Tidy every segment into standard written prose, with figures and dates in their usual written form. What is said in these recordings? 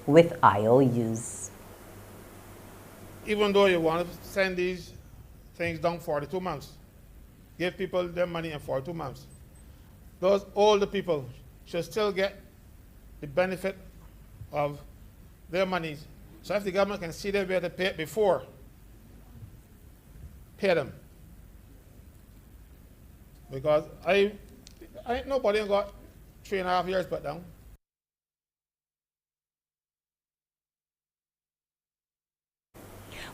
with IOUs. Even though you want to send these things down 42 months, give people their money in 42 months, those older people should still get the benefit of their monies. So if the government can see their way to pay it before, pay them. Because I ain't nobody got 3.5 years put down.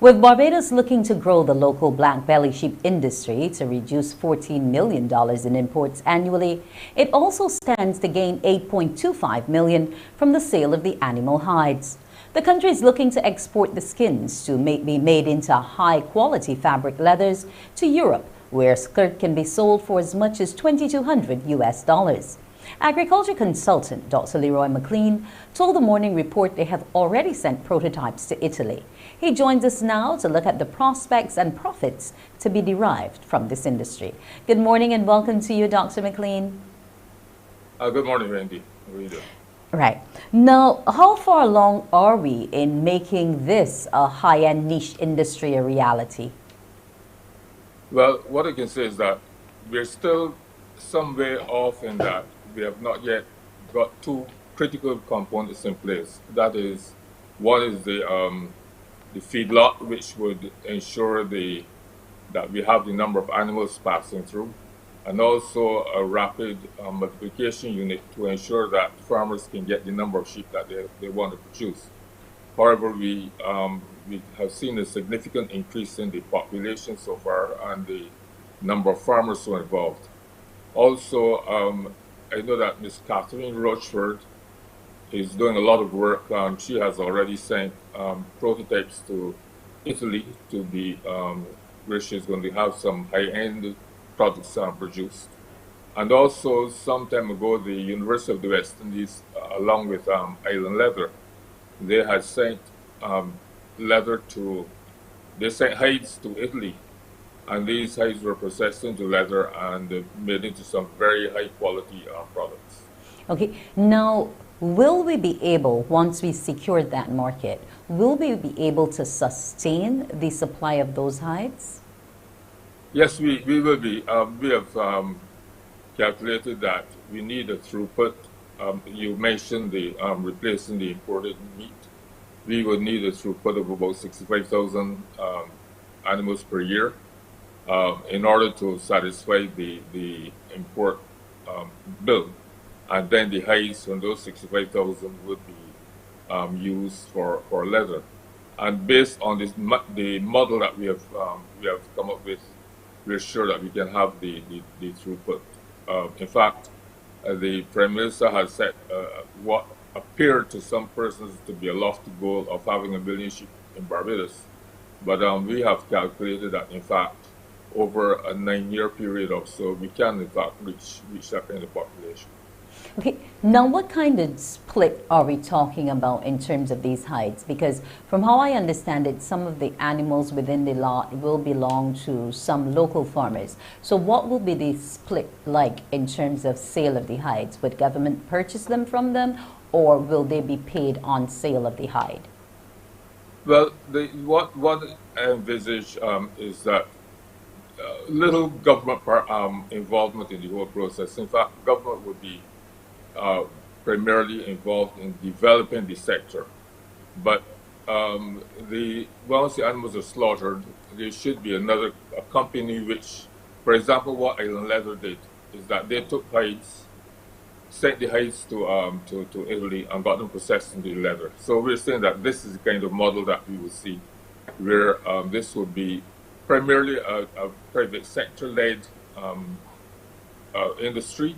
With Barbados looking to grow the local black belly sheep industry to reduce $14 million in imports annually, it also stands to gain $8.25 million from the sale of the animal hides. The country is looking to export the skins to be made into high-quality fabric leathers to Europe, where skirt can be sold for as much as $2,200 US. Agriculture consultant Dr. Leroy McLean told the Morning Report they have already sent prototypes to Italy. He joins us now to look at the prospects and profits to be derived from this industry. Good morning and welcome to you, Dr. McLean. Good morning, Randy. How are you doing? Right. Now, how far along are we in making this a high-end niche industry a reality? Well, what I can say is that we're still some way off in that we have not yet got two critical components in place. That is, one is the feedlot, which would ensure that we have the number of animals passing through, and also a rapid multiplication unit to ensure that farmers can get the number of sheep that they want to produce. However, we have seen a significant increase in the population so far and the number of farmers who are involved. Also, I know that Ms. Catherine Rochford is doing a lot of work. She has already sent prototypes to Italy to be where she's going to have some high-end products produced. And also, some time ago, the University of the West Indies, along with Island Leather, they had sent they sent hides to Italy, and these hides were processed into leather and made into some very high-quality products. Okay, now, will we be able, once we secured that market, will we be able to sustain the supply of those hides? Yes, we will be. We have calculated that we need a throughput. You mentioned the replacing the imported meat. We would need a throughput of about 65,000 animals per year in order to satisfy the import bill. And then the hides from those 65,000 would be used for leather. And based on the model that we have come up with, we're sure that we can have the throughput. In fact, the Prime Minister has set what appeared to some persons to be a lofty goal of having 1 million sheep in Barbados. But we have calculated that, in fact, over a 9-year period or so, we can, in fact, reach that kind of population. Okay, now what kind of split are we talking about in terms of these hides? Because from how I understand it, some of the animals within the lot will belong to some local farmers. So what will be the split like in terms of sale of the hides? Would government purchase them from them, or will they be paid on sale of the hide? Well, what I envisage is that little government involvement in the whole process. In fact, government would be primarily involved in developing the sector. But once the animals are slaughtered, there should be a company which, for example, what Island Leather did is that they took hides, sent the hides to Italy and got them processed into leather. So we're saying that this is the kind of model that we will see, where this would be primarily a private sector-led industry.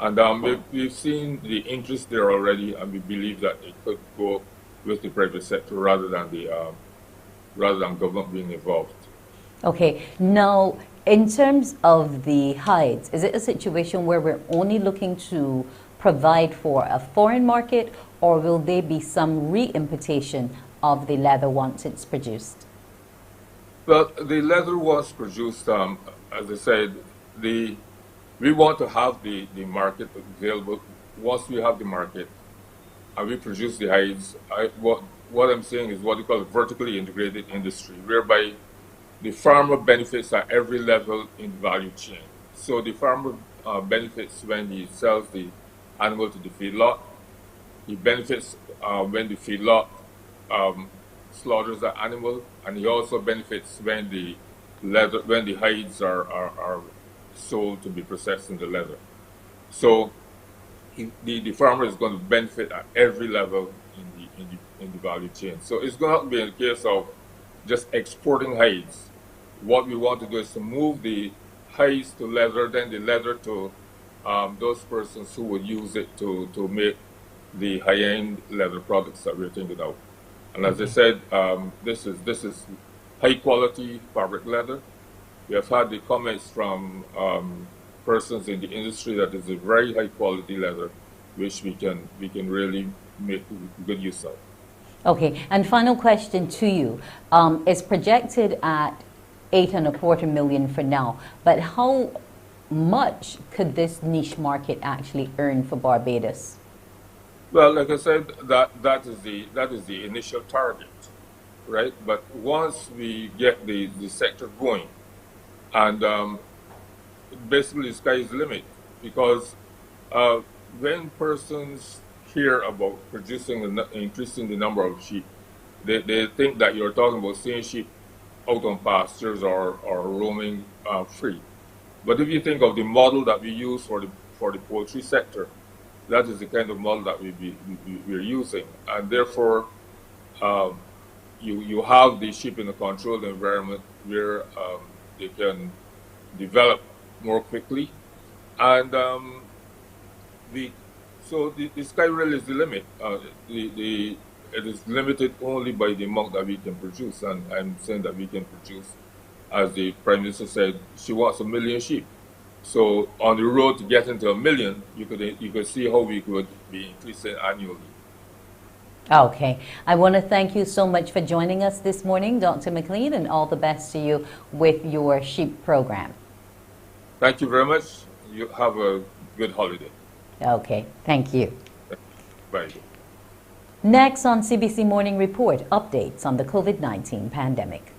And we've seen the interest there already, and we believe that it could go with the private sector rather than government being involved. Okay, now in terms of the hides, is it a situation where we're only looking to provide for a foreign market, or will there be some re-importation of the leather once it's produced? Well, the leather was produced, as I said, we want to have the market available. Once we have the market, and we produce the hides. What I'm saying is what we call a vertically integrated industry, whereby the farmer benefits at every level in the value chain. So the farmer benefits when he sells the animal to the feedlot. He benefits when the feedlot slaughters the animal, and he also benefits when the hides are sold to be processed into leather. So the farmer is going to benefit at every level in the value chain. So it's going to be a case of just exporting hides. What we want to do is to move the hides to leather, then the leather to those persons who would use it to make the high-end leather products that we're thinking of. And as I said, this is high-quality fabric leather. We have had the comments from persons in the industry that is a very high-quality leather, which we can really make good use of. Okay, and final question to you. It's projected at $8.25 million for now, but how much could this niche market actually earn for Barbados? Well, like I said, that is the initial target, right? But once we get the sector going, and basically the sky is the limit, because when persons hear about increasing the number of sheep, they think that you're talking about seeing sheep out on pastures or roaming free. But if you think of the model that we use for the poultry sector, that is the kind of model that we're using, and therefore you have the sheep in a controlled environment where they can develop more quickly, and so the sky really is the limit. It is limited only by the amount that we can produce, and I'm saying that we can produce, as the Prime Minister said, she wants 1 million sheep. So on the road to getting to 1 million, you could see how we could be increasing annually. Okay. I want to thank you so much for joining us this morning, Dr. McLean, and all the best to you with your sheep program. Thank you very much. You have a good holiday. Okay. Thank you. Bye. Next on CBC Morning Report, updates on the COVID-19 pandemic.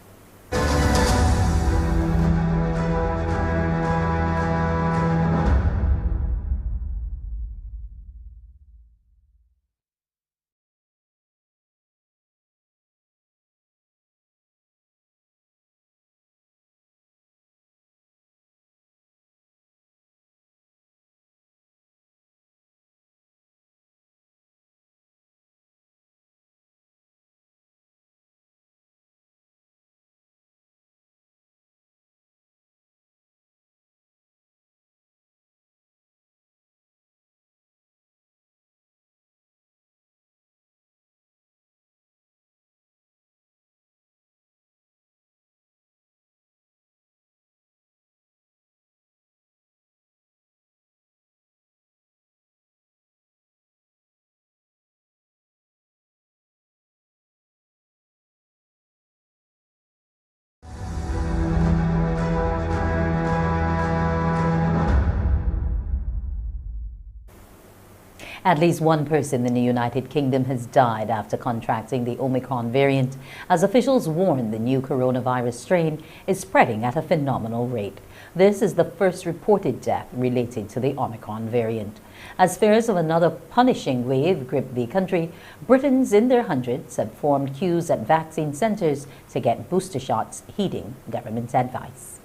At least one person in the United Kingdom has died after contracting the Omicron variant, as officials warn the new coronavirus strain is spreading at a phenomenal rate. This is the first reported death related to the Omicron variant. As fears of another punishing wave grip the country, Britons in their hundreds have formed queues at vaccine centers to get booster shots, heeding government's advice.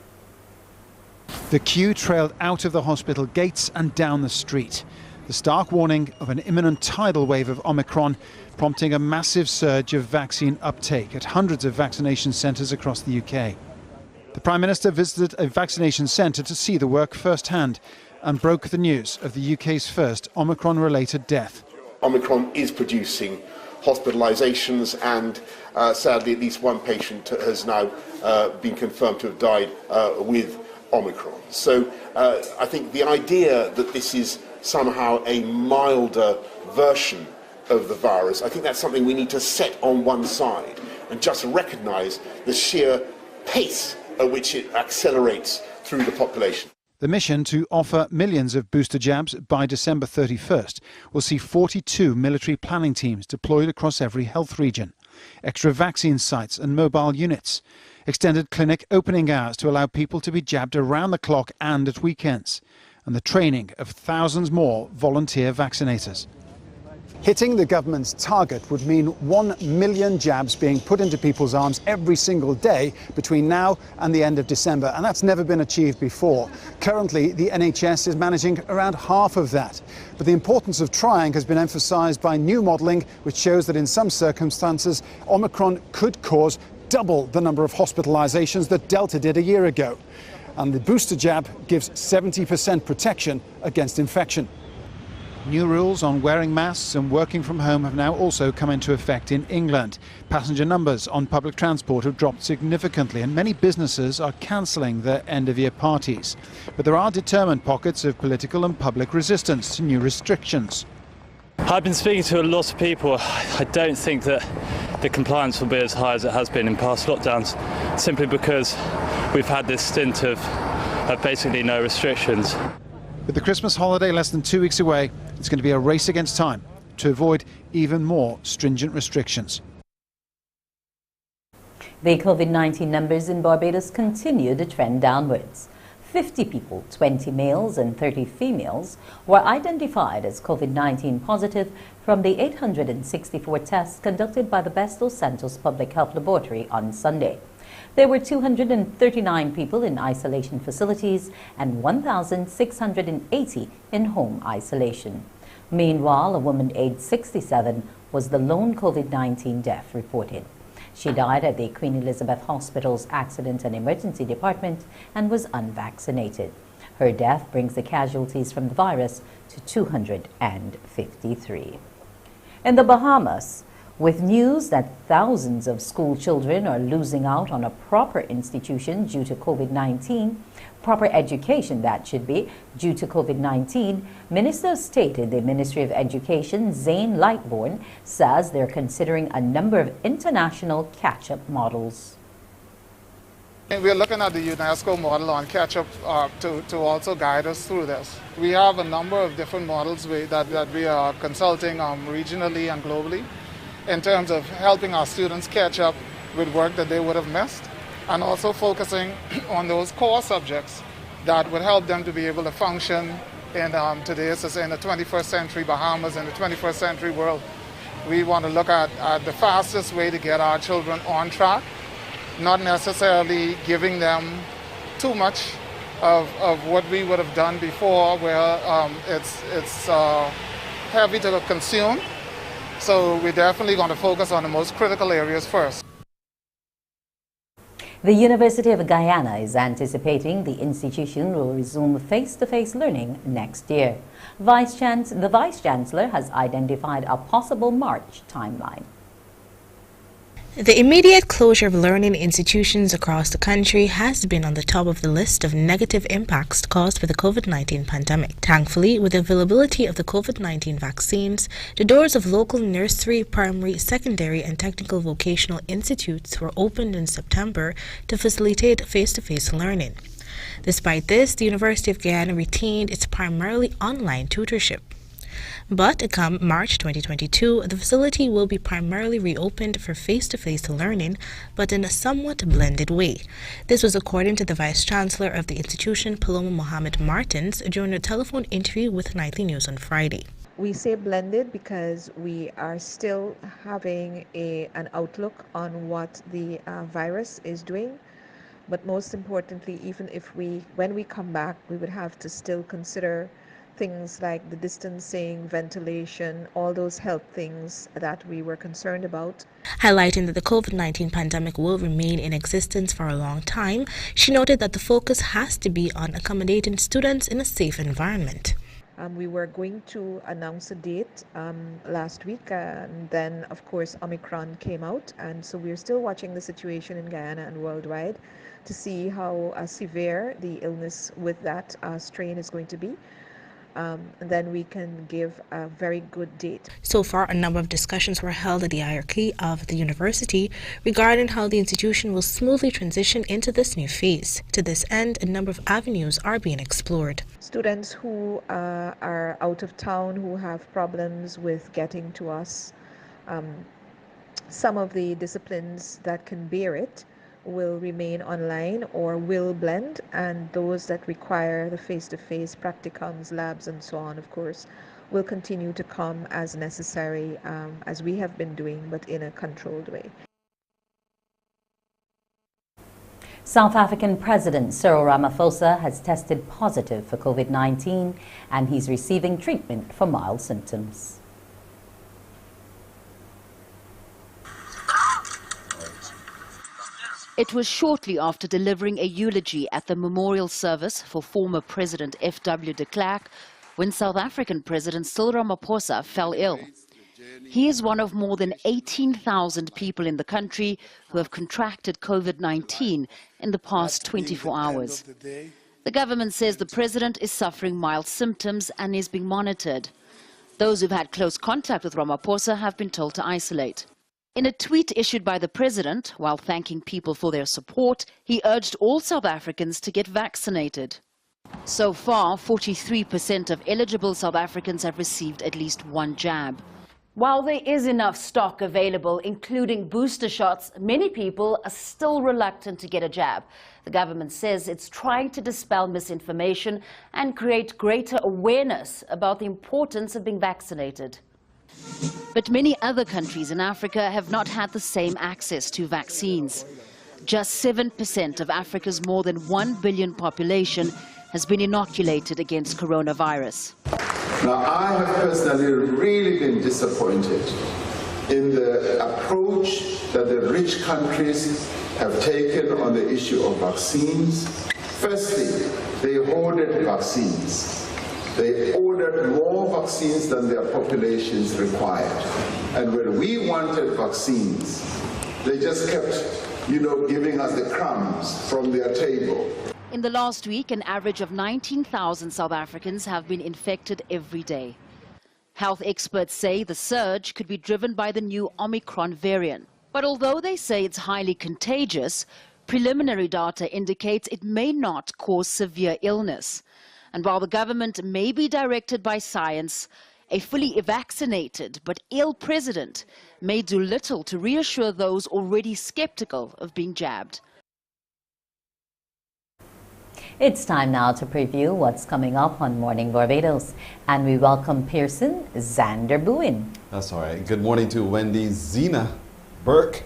The queue trailed out of the hospital gates and down the street. The stark warning of an imminent tidal wave of Omicron prompting a massive surge of vaccine uptake at hundreds of vaccination centres across the UK. The Prime Minister visited a vaccination centre to see the work firsthand and broke the news of the UK's first Omicron-related death. Omicron is producing hospitalisations, and sadly at least one patient has now been confirmed to have died with Omicron. So I think the idea that this is somehow a milder version of the virus, I think that's something we need to set on one side and just recognise the sheer pace at which it accelerates through the population. The mission to offer millions of booster jabs by December 31st will see 42 military planning teams deployed across every health region, extra vaccine sites and mobile units, extended clinic opening hours to allow people to be jabbed around the clock and at weekends, and the training of thousands more volunteer vaccinators. Hitting the government's target would mean 1 million jabs being put into people's arms every single day between now and the end of December, and that's never been achieved before. Currently, the NHS is managing around half of that. But the importance of trying has been emphasised by new modelling, which shows that in some circumstances, Omicron could cause double the number of hospitalisations that Delta did a year ago. And the booster jab gives 70% protection against infection. New rules on wearing masks and working from home have now also come into effect in England. Passenger numbers on public transport have dropped significantly and many businesses are cancelling their end-of-year parties. But there are determined pockets of political and public resistance to new restrictions. I've been speaking to a lot of people. I don't think that the compliance will be as high as it has been in past lockdowns, simply because we've had this stint of basically no restrictions. With the Christmas holiday less than 2 weeks away, it's going to be a race against time to avoid even more stringent restrictions. The COVID-19 numbers in Barbados continue to trend downwards. 50 people, 20 males and 30 females, were identified as COVID-19 positive from the 864 tests conducted by the Bastos Santos Public Health Laboratory on Sunday. There were 239 people in isolation facilities and 1,680 in home isolation. Meanwhile, a woman aged 67 was the lone COVID-19 death reported. She died at the Queen Elizabeth Hospital's Accident and Emergency Department and was unvaccinated. Her death brings the casualties from the virus to 253. In the Bahamas, with news that thousands of school children are losing out on a proper institution due to COVID-19, proper education that should be, due to COVID-19, Minister of State in the Ministry of Education, Zane Lightbourne, says they're considering a number of international catch-up models. We're looking at the UNESCO model on catch-up to also guide us through this. We have a number of different models that we are consulting regionally and globally, in terms of helping our students catch up with work that they would have missed, and also focusing on those core subjects that would help them to be able to function in today's, in the 21st century Bahamas, in the 21st century world. We want to look at the fastest way to get our children on track, not necessarily giving them too much of what we would have done before, where it's heavy to consume. So we're definitely going to focus on the most critical areas first. The University of Guyana is anticipating the institution will resume face-to-face learning next year. The Vice Chancellor has identified a possible March timeline. The immediate closure of learning institutions across the country has been on the top of the list of negative impacts caused by the COVID-19 pandemic. Thankfully, with the availability of the COVID-19 vaccines, the doors of local nursery, primary, secondary and technical vocational institutes were opened in September to facilitate face-to-face learning. Despite this, the University of Guyana retained its primarily online tutorship. But come March 2022, the facility will be primarily reopened for face-to-face learning, but in a somewhat blended way. This was according to the Vice Chancellor of the institution, Paloma Mohammed Martins, during a telephone interview with Nightly News on Friday. We say blended because we are still having an outlook on what the virus is doing. But most importantly, even when we come back, we would have to still consider things like the distancing, ventilation, all those health things that we were concerned about. Highlighting that the COVID-19 pandemic will remain in existence for a long time, she noted that the focus has to be on accommodating students in a safe environment. We were going to announce a date last week, and then of course Omicron came out, and so we're still watching the situation in Guyana and worldwide to see how severe the illness with that strain is going to be. then we can give a very good date. So far, a number of discussions were held at the hierarchy of the university regarding how the institution will smoothly transition into this new phase. To this end, a number of avenues are being explored. Students who are out of town, who have problems with getting to us, some of the disciplines that can bear it will remain online or will blend, and those that require the face-to-face practicums, labs, and so on, of course, will continue to come as necessary, as we have been doing, but in a controlled way. South African President Cyril Ramaphosa has tested positive for COVID-19 and he's receiving treatment for mild symptoms. It was shortly after delivering a eulogy at the memorial service for former President F.W. de Klerk when South African President Cyril Ramaphosa fell ill. He is one of more than 18,000 people in the country who have contracted COVID-19 in the past 24 hours. The government says the president is suffering mild symptoms and is being monitored. Those who've had close contact with Ramaphosa have been told to isolate. In a tweet issued by the president, while thanking people for their support, he urged all South Africans to get vaccinated. So far, 43% of eligible South Africans have received at least one jab. While there is enough stock available, including booster shots, many people are still reluctant to get a jab. The government says it's trying to dispel misinformation and create greater awareness about the importance of being vaccinated. But many other countries in Africa have not had the same access to vaccines. Just 7% of Africa's more than 1 billion population has been inoculated against coronavirus. Now, I have personally really been disappointed in the approach that the rich countries have taken on the issue of vaccines. Firstly, they hoarded vaccines. They ordered more vaccines than their populations required. And when we wanted vaccines, they just kept, giving us the crumbs from their table. In the last week, an average of 19,000 South Africans have been infected every day. Health experts say the surge could be driven by the new Omicron variant. But although they say it's highly contagious, preliminary data indicates it may not cause severe illness. And while the government may be directed by science, a fully vaccinated but ill president may do little to reassure those already skeptical of being jabbed. It's time now to preview what's coming up on Morning Barbados. And we welcome Pearson Zanderbouen. That's all right. Good morning to Wendy Zena Burke.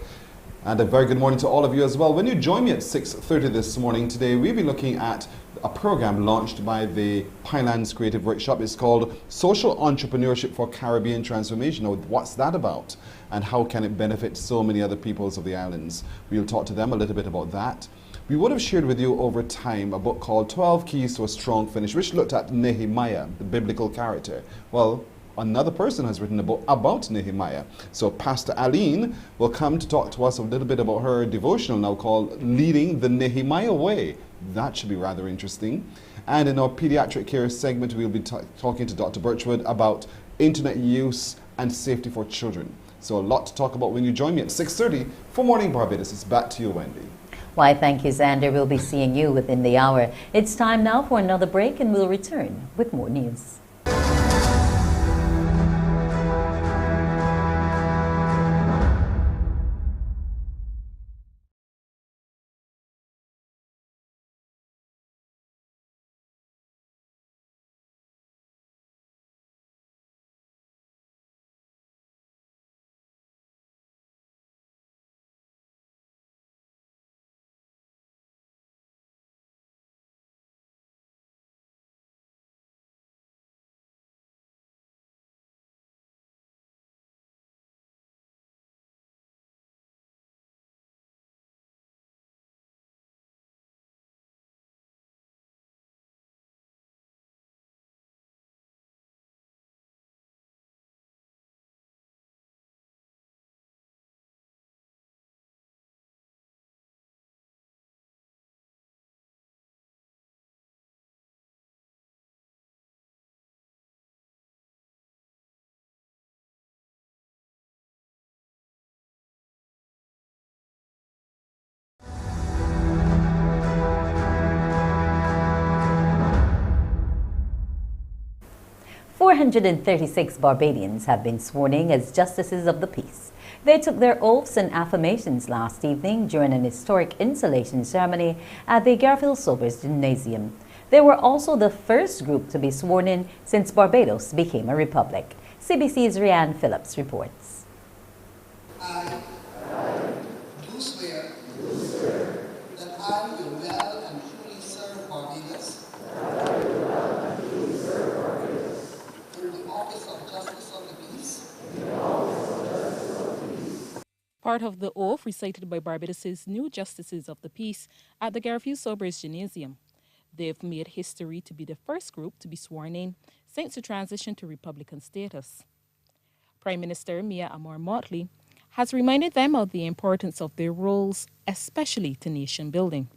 And a very good morning to all of you as well. When you join me at 6:30 this morning, today we'll be looking at a program launched by the Pinelands Creative Workshop. It's called Social Entrepreneurship for Caribbean Transformation. Now, what's that about? And how can it benefit so many other peoples of the islands? We'll talk to them a little bit about that. We would have shared with you over time a book called 12 Keys to a Strong Finish, which looked at Nehemiah, the biblical character. Well, another person has written a book about Nehemiah. So Pastor Aline will come to talk to us a little bit about her devotional now called Leading the Nehemiah Way. That should be rather interesting. And in our pediatric care segment, we'll be talking to Dr. Birchwood about internet use and safety for children. So a lot to talk about when you join me at 6:30 for Morning Barbados. It's back to you, Wendy. Why, thank you, Xander. We'll be seeing you within the hour. It's time now for another break, and we'll return with more news. 436 Barbadians have been sworn in as justices of the peace. They took their oaths and affirmations last evening during an historic installation ceremony at the Garfield Sobers Gymnasium. They were also the first group to be sworn in since Barbados became a republic. CBC's Rianne Phillips reports. I do swear that I will well and truly serve Barbados in the office of Justice of the Peace. Part of the oath recited by Barbados' new Justices of the Peace at the Garfield Sobers Gymnasium. They've made history to be the first group to be sworn in since the transition to Republican status. Prime Minister Mia Amor-Motley has reminded them of the importance of their roles, especially to nation building.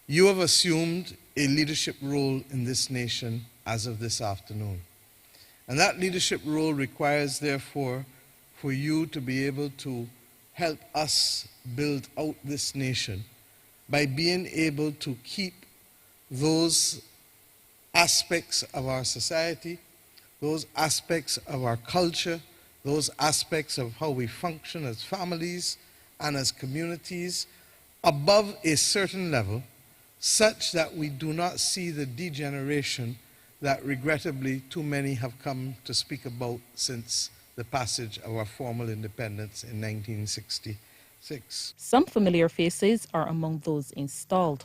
You have assumed a leadership role in this nation as of this afternoon. And that leadership role requires, therefore, for you to be able to help us build out this nation by being able to keep those aspects of our society, those aspects of our culture, those aspects of how we function as families and as communities above a certain level, such that we do not see the degeneration that regrettably too many have come to speak about since the passage of our formal independence in 1966. Some familiar faces are among those installed.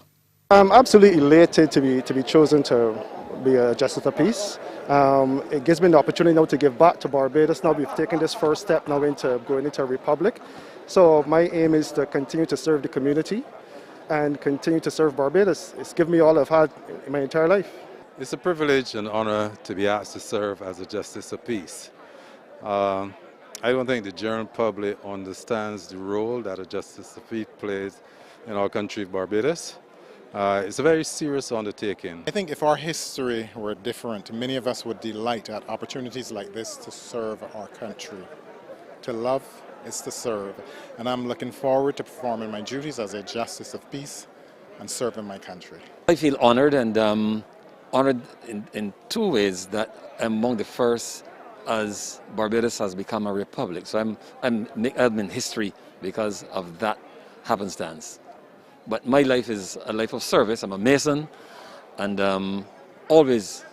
I'm absolutely elated to be chosen to be a Justice of Peace. It gives me the opportunity now to give back to Barbados. Now we've taken this first step now into going into a republic. So my aim is to continue to serve the community and continue to serve Barbados. It's given me all I've had in my entire life. It's a privilege and honor to be asked to serve as a Justice of Peace. I don't think the general public understands the role that a Justice of Peace plays in our country, Barbados. It's a very serious undertaking. I think if our history were different, many of us would delight at opportunities like this to serve our country. To love is to serve. And I'm looking forward to performing my duties as a Justice of Peace and serving my country. I feel honored and honored in two ways, that I'm among the first as Barbados has become a republic. So I'm in history because of that happenstance. But my life is a life of service. I'm a Mason and always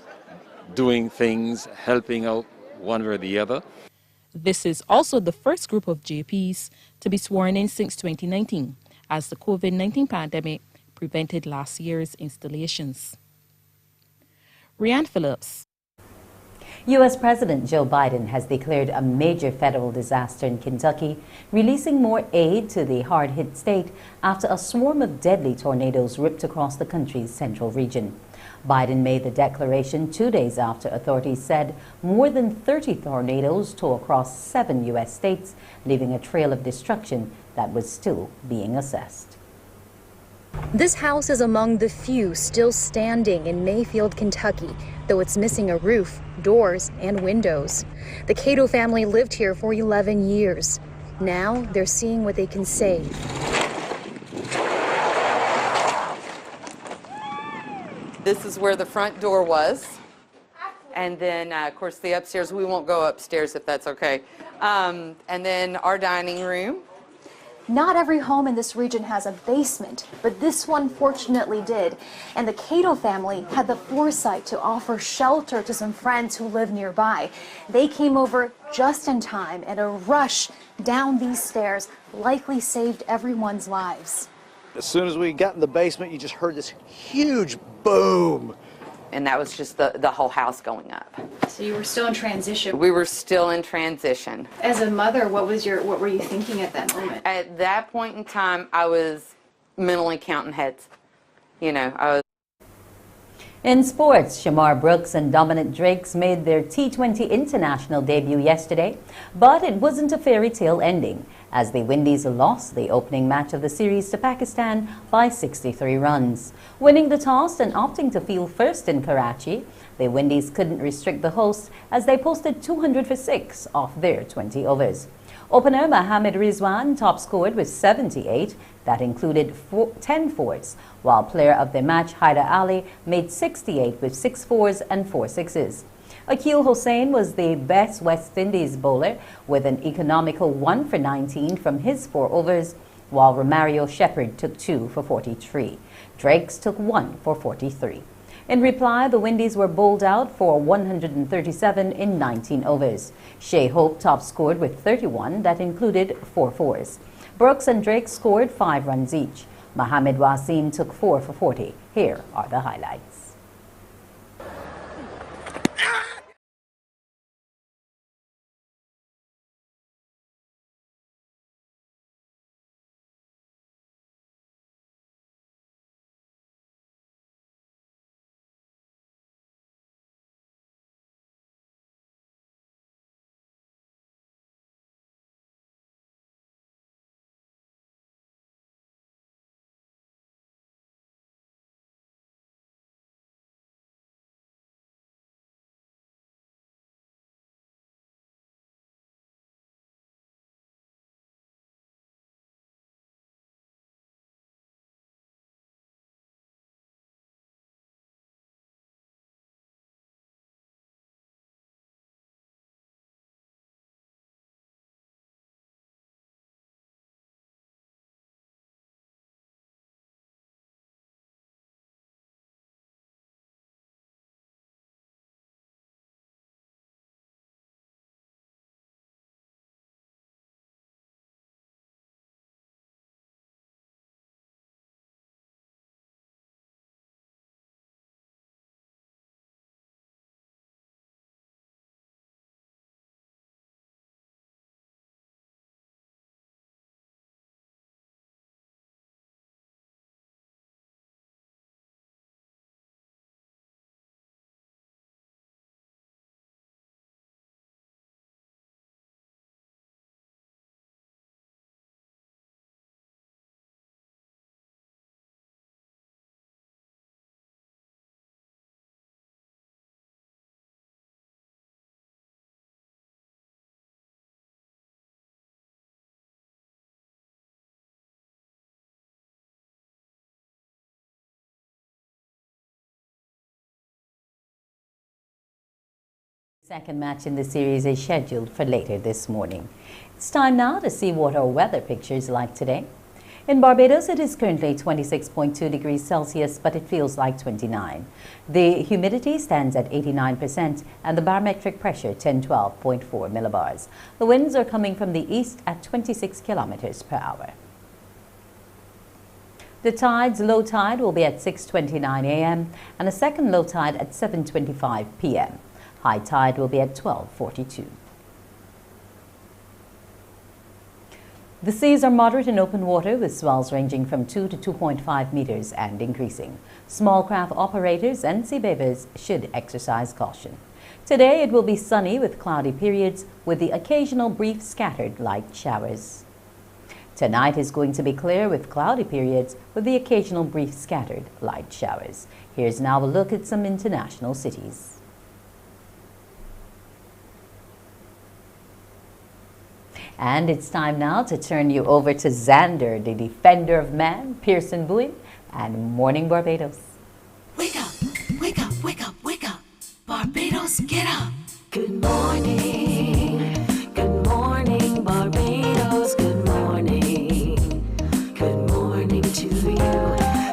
doing things, helping out one way or the other. This is also the first group of JPs to be sworn in since 2019, as the COVID-19 pandemic prevented last year's installations. Rianne Phillips. U.S. President Joe Biden has declared a major federal disaster in Kentucky, releasing more aid to the hard-hit state after a swarm of deadly tornadoes ripped across the country's central region. Biden made the declaration 2 days after authorities said more than 30 tornadoes tore across 7 U.S. states, leaving a trail of destruction that was still being assessed. This house is among the few still standing in Mayfield, Kentucky, though it's missing a roof, doors, and windows. The Cato family lived here for 11 years. Now they're seeing what they can save. This is where the front door was. And then, of course, the upstairs, we won't go upstairs if that's okay. And then our dining room. Not every home in this region has a basement, but this one fortunately did. And the Cato family had the foresight to offer shelter to some friends who live nearby. They came over just in time, and a rush down these stairs likely saved everyone's lives. As soon as we got in the basement, you just heard this huge boom. And that was just the whole house going up. So you were still in transition. We were still in transition. As a mother, what were you thinking at that moment? At that point in time, I was mentally counting heads. You know, I was. In sports, Shamar Brooks and Dominic Drakes made their T20 international debut yesterday, but it wasn't a fairy tale ending, as the Windies lost the opening match of the series to Pakistan by 63 runs. Winning the toss and opting to field first in Karachi, the Windies couldn't restrict the hosts as they posted 200 for 6 off their 20 overs. Opener Mohammad Rizwan top scored with 78. That included 10 fours, while player of the match Haider Ali made 68 with 6 fours and 4 sixes. Akil Hossain was the best West Indies bowler with an economical 1 for 19 from his 4 overs, while Romario Shepherd took 2 for 43. Drakes took 1 for 43. In reply, the Windies were bowled out for 137 in 19 overs. Shea Hope top scored with 31 that included 4 fours. Brooks and Drake scored 5 runs each. Mohamed Wasim took 4 for 40. Here are the highlights. Second match in the series is scheduled for later this morning. It's time now to see what our weather picture is like today. In Barbados, it is currently 26.2 degrees Celsius, but it feels like 29. The humidity stands at 89% and the barometric pressure 1012.4 millibars. The winds are coming from the east at 26 kilometers per hour. The tide's low tide will be at 6:29 a.m. and a second low tide at 7:25 p.m. High tide will be at 12:42. The seas are moderate in open water with swells ranging from 2 to 2.5 meters and increasing. Small craft operators and sea bathers should exercise caution. Today it will be sunny with cloudy periods with the occasional brief scattered light showers. Tonight is going to be clear with cloudy periods with the occasional brief scattered light showers. Here's now a look at some international cities. And it's time now to turn you over to Xander, the defender of man, Pearson Boone, and Morning Barbados. Wake up, wake up, wake up, wake up. Barbados, get up. Good morning, Barbados, good morning. Good morning to you.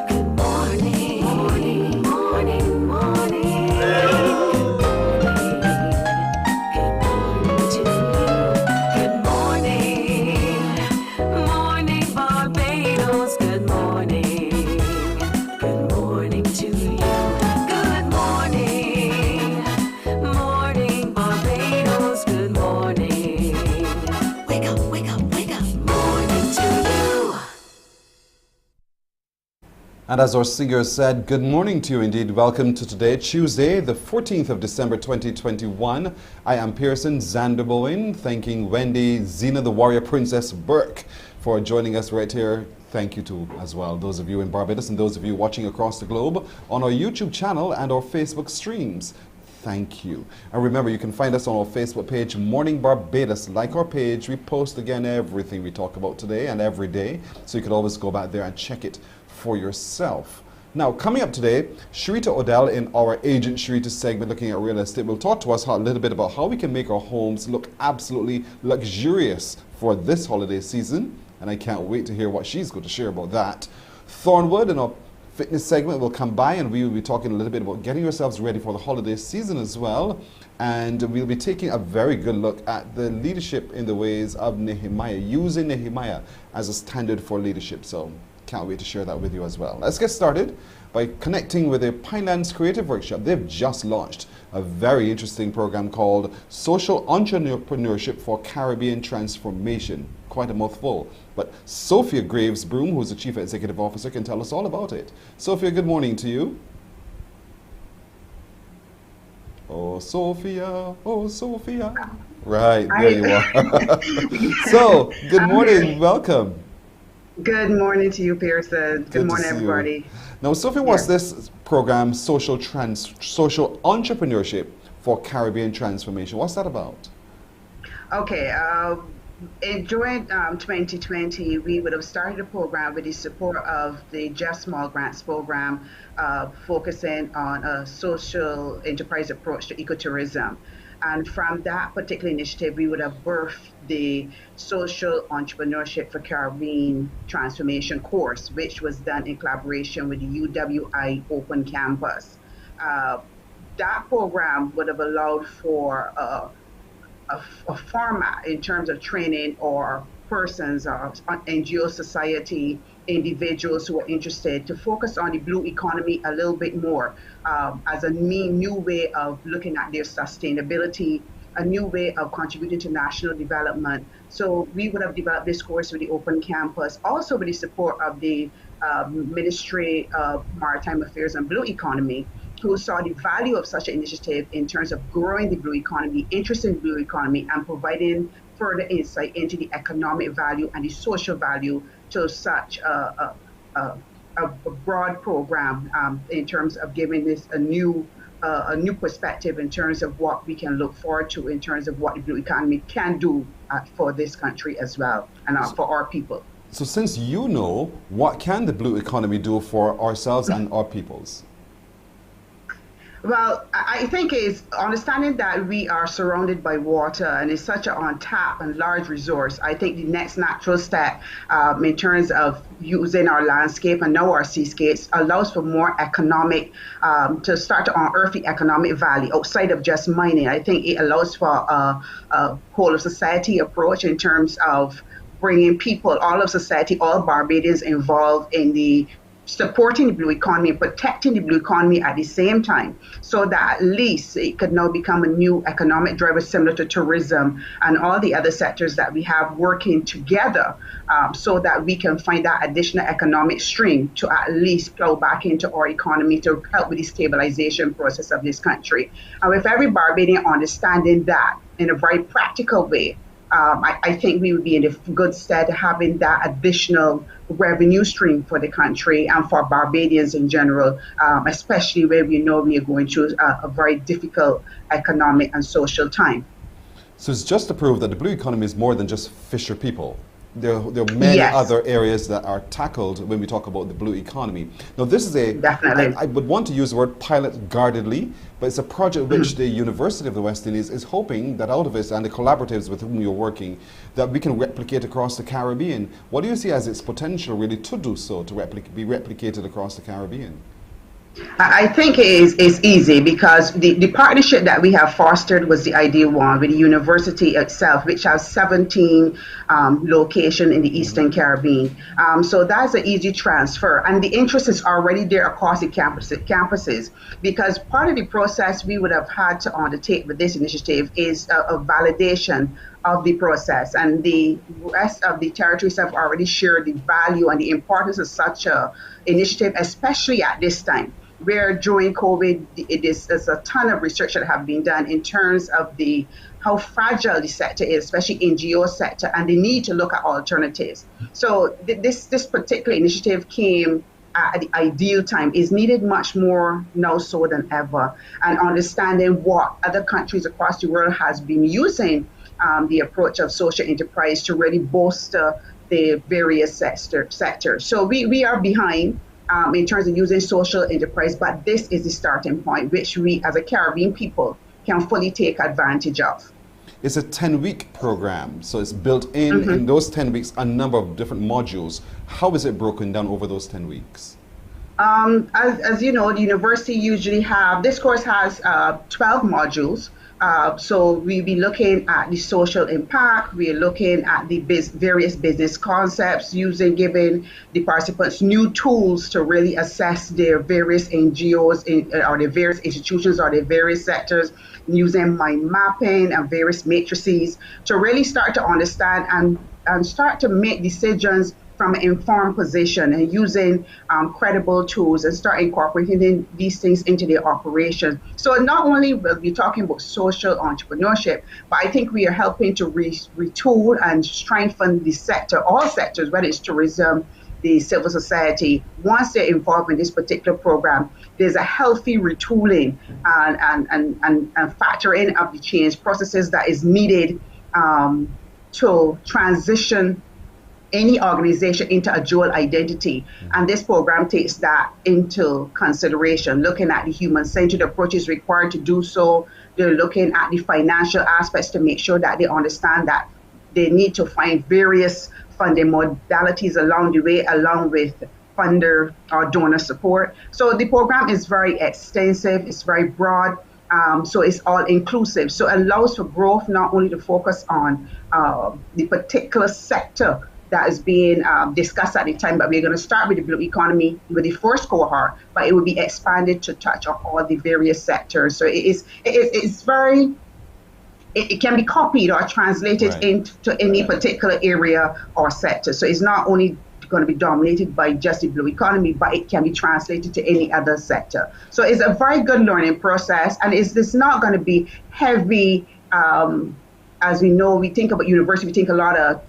Good morning, morning, morning, morning. And as our singer said, good morning to you indeed. Welcome to today, Tuesday, the 14th of December 2021. I am Pearson Xander Bowen, thanking Wendy, Zena the Warrior Princess Burke for joining us right here. Thank you to as well those of you in Barbados and those of you watching across the globe on our YouTube channel and our Facebook streams. Thank you. And remember, you can find us on our Facebook page, Morning Barbados. Like our page, we post again everything we talk about today and every day. So you can always go back there and check it for yourself. Now, coming up today, Sharita Odell in our Agent Sharita segment looking at real estate will talk to us a little bit about how we can make our homes look absolutely luxurious for this holiday season. And I can't wait to hear what she's going to share about that. Thornwood in our fitness segment will come by and we will be talking a little bit about getting yourselves ready for the holiday season as well. And we'll be taking a very good look at the leadership in the ways of Nehemiah, using Nehemiah as a standard for leadership. So can't wait to share that with you as well. Let's get started by connecting with the Pinelands Creative Workshop. They've just launched a very interesting program called Social Entrepreneurship for Caribbean Transformation. Quite a mouthful. But Sophia Graves-Broom, who's the Chief Executive Officer, can tell us all about it. Sophia, good morning to you. Oh, Sophia. Oh, Sophia. Right, there you are. So, good morning. Welcome. Good morning to you, Pearson. Good morning, everybody. Now, Sophia, what's this program, Social Entrepreneurship for Caribbean Transformation? What's that about? Okay. During 2020, we would have started a program with the support of the Just Small Grants program, focusing on a social enterprise approach to ecotourism. And from that particular initiative, we would have birthed the Social Entrepreneurship for Caribbean Transformation course, which was done in collaboration with the UWI Open Campus. That program would have allowed for a format in terms of training or persons or NGO society individuals who are interested to focus on the blue economy a little bit more as a new way of looking at their sustainability, a new way of contributing to national development. So we would have developed this course with the Open Campus, also with the support of the Ministry of Maritime Affairs and Blue Economy, who saw the value of such an initiative in terms of growing the blue economy, interest in the blue economy, and providing further insight into the economic value and the social value to such a broad program in terms of giving this a new perspective in terms of what we can look forward to in terms of what the blue economy can do for this country as well and for our people. So since you know, what can the blue economy do for ourselves and our peoples? Well, I think it's understanding that we are surrounded by water and it's such an untapped and large resource. I think the next natural step in terms of using our landscape and now our seascapes allows for more economic, to start to unearth the economic value outside of just mining. I think it allows for a whole of society approach in terms of bringing people, all of society, all Barbadians involved in the supporting the blue economy and protecting the blue economy at the same time, so that at least it could now become a new economic driver similar to tourism and all the other sectors that we have working together, so that we can find that additional economic stream to at least plow back into our economy to help with the stabilization process of this country. And with every Barbadian understanding that in a very practical way, I think we would be in a good stead having that additional revenue stream for the country and for Barbadians in general, especially where we know we are going through a very difficult economic and social time. So it's just to prove that the blue economy is more than just fisher people. There are many other areas that are tackled when we talk about the blue economy. Now, this is I would want to use the word pilot guardedly, but it's a project which the University of the West Indies is hoping that out of it and the collaboratives with whom you're working, that we can replicate across the Caribbean. What do you see as its potential really to do so, to be replicated across the Caribbean? I think it is easy because the partnership that we have fostered was the ideal one with the university itself, which has 17 locations in the Eastern Caribbean. So that's an easy transfer. And the interest is already there across the campuses, because part of the process we would have had to undertake with this initiative is a validation of the process. And the rest of the territories have already shared the value and the importance of such a initiative, especially at this time, where during COVID, there's a ton of research that have been done in terms of how fragile the sector is, especially NGO sector, and the need to look at alternatives. So this particular initiative came at the ideal time. Is needed much more now so than ever, and understanding what other countries across the world has been using the approach of social enterprise to really bolster the various sectors. So we are behind. in terms of using social enterprise, but this is the starting point, which we as a Caribbean people can fully take advantage of. It's a 10-week program, so it's built in those 10 weeks, a number of different modules. How is it broken down over those 10 weeks? As you know, the university usually this course has 12 modules. So we'll be looking at the social impact, we're looking at the various business concepts, giving the participants new tools to really assess their various NGOs or their various institutions or their various sectors, using mind mapping and various matrices to really start to understand and start to make decisions from an informed position and using credible tools and start incorporating these things into their operation. So not only will we be talking about social entrepreneurship, but I think we are helping to retool and strengthen the sector, all sectors, whether it's tourism, the civil society. Once they're involved in this particular program, there's a healthy retooling and factoring of the change processes that is needed to transition any organization into a dual identity. And this program takes that into consideration, looking at the human-centered approaches required to do so. They're looking at the financial aspects to make sure that they understand that they need to find various funding modalities along the way, along with funder or donor support. So the program is very extensive, it's very broad, so it's all inclusive. So it allows for growth, not only to focus on the particular sector that is being discussed at the time, but we're going to start with the blue economy with the first cohort, but it will be expanded to touch on all the various sectors. So it can be copied or translated into any particular area or sector. So it's not only going to be dominated by just the blue economy, but it can be translated to any other sector. So it's a very good learning process, and it's not going to be heavy. As we know, we think about university, we think a lot of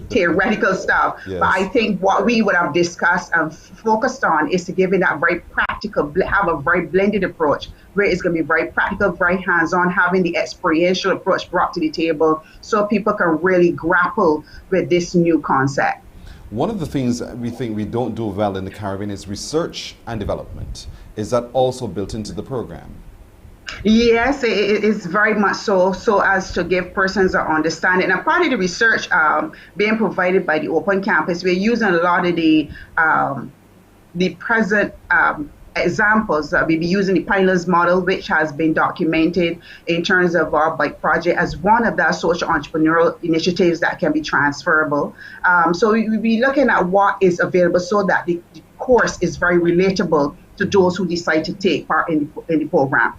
theoretical stuff. Yes. But I think what we would have discussed and focused on is to give it that very practical, have a very blended approach, where it's going to be very practical, very hands-on, having the experiential approach brought to the table so people can really grapple with this new concept. One of the things we think we don't do well in the Caribbean is research and development. Is that also built into the program? Yes, it is very much so as to give persons an understanding. And part of the research being provided by the Open Campus, we're using a lot of the present examples. We'll be using the Pioneers model, which has been documented in terms of our bike project as one of the social entrepreneurial initiatives that can be transferable. So we'll be looking at what is available so that the course is very relatable to those who decide to take part in the program.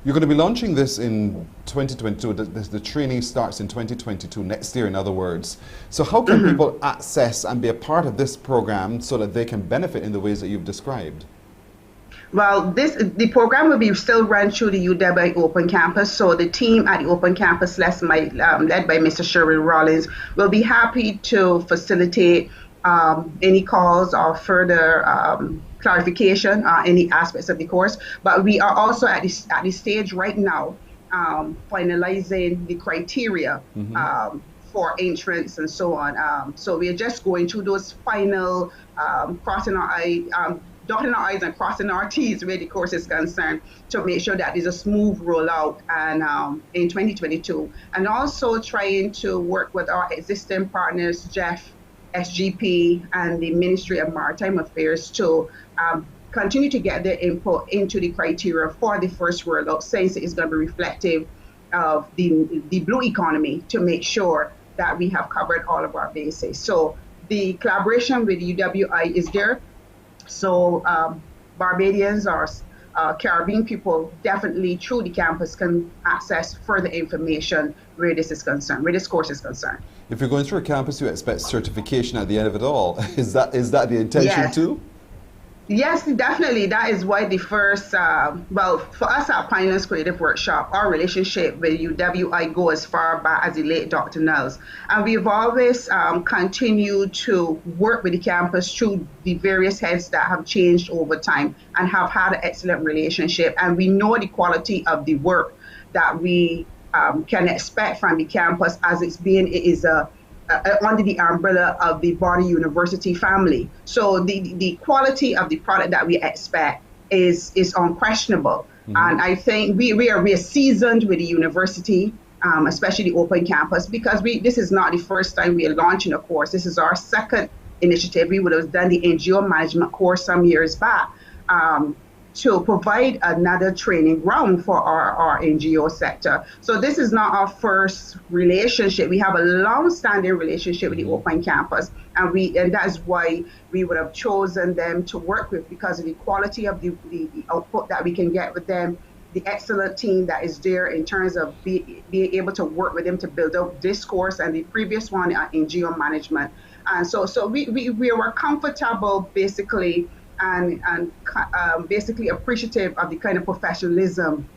You're going to be launching this in 2022. The training starts in 2022, next year in other words. So how can people access and be a part of this program so that they can benefit in the ways that you've described? Well, the program will be still run through the UW Open Campus. So the team at the Open Campus, led by Mr. Sherwin Rollins, will be happy to facilitate any calls or further clarification on any aspects of the course. But we are also at the stage right now finalizing the criteria for entrance and so on. So we are just going through those final crossing our dotting our I's and crossing our T's where the course is concerned to make sure that there's a smooth rollout and in 2022. And also trying to work with our existing partners, Jeff, SGP, and the Ministry of Maritime Affairs to continue to get their input into the criteria for the first rollout, since it is going to be reflective of the blue economy, to make sure that we have covered all of our bases. So the collaboration with UWI is there. So Barbadians or Caribbean people definitely through the campus can access further information where this is concerned, where this course is concerned. If you're going through a campus, you expect certification at the end of it all. Is that the intention too? Yes, definitely. That is why the first, well, for us at Pioneers Creative Workshop, our relationship with UWI goes as far back as the late Dr. Nels. And we've always continued to work with the campus through the various heads that have changed over time and have had an excellent relationship. And we know the quality of the work that we can expect from the campus, as it is a under the umbrella of the Bonner University family. So the quality of the product that we expect is unquestionable. And I think we are seasoned with the university, especially the open campus, because this is not the first time we are launching a course. This is our second initiative. We would have done the NGO management course some years back, to provide another training ground for our NGO sector. So this is not our first relationship. We have a long-standing relationship with the Open Campus, and that's why we would have chosen them to work with, because of the quality of the output that we can get with them, the excellent team that is there in terms of being able to work with them to build up this course and the previous one in NGO management. And so we were comfortable, basically, and basically appreciative of the kind of professionalism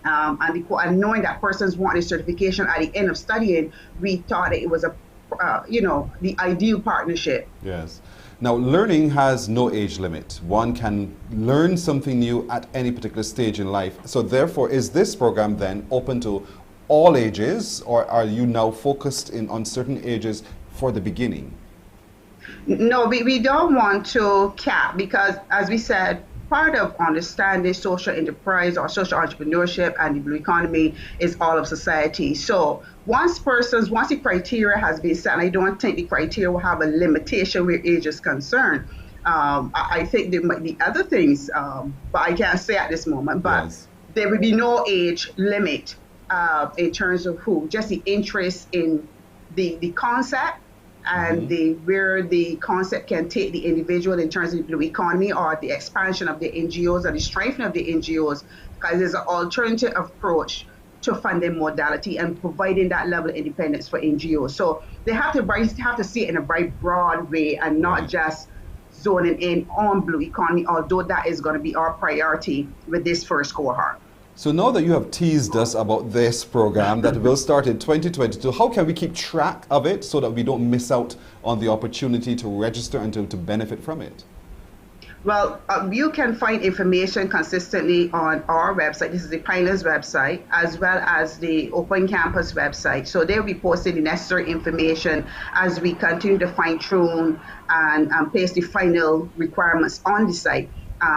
and knowing that persons want a certification at the end of studying. We thought it was the ideal partnership. Yes. Now, learning has no age limit. One can learn something new at any particular stage in life. So therefore, is this program then open to all ages, or are you now focused on certain ages for the beginning? No, we don't want to cap, because, as we said, part of understanding social enterprise or social entrepreneurship and the blue economy is all of society. So once the criteria has been set, and I don't think the criteria will have a limitation where age is concerned. I think there might be other things, but I can't say at this moment. But there will be no age limit in terms of just the interest in the concept, and where the concept can take the individual in terms of the blue economy, or the expansion of the NGOs, or the strengthening of the NGOs, because there's an alternative approach to funding modality and providing that level of independence for NGOs. So they have to see it in a very broad way, and not just zoning in on blue economy, although that is going to be our priority with this first cohort. So now that you have teased us about this program that will start in 2022, how can we keep track of it so that we don't miss out on the opportunity to register and to benefit from it? Well, you can find information consistently on our website. This is the Pilots website, as well as the Open Campus website. So they'll be posting the necessary information as we continue to fine-tune and place the final requirements on the site.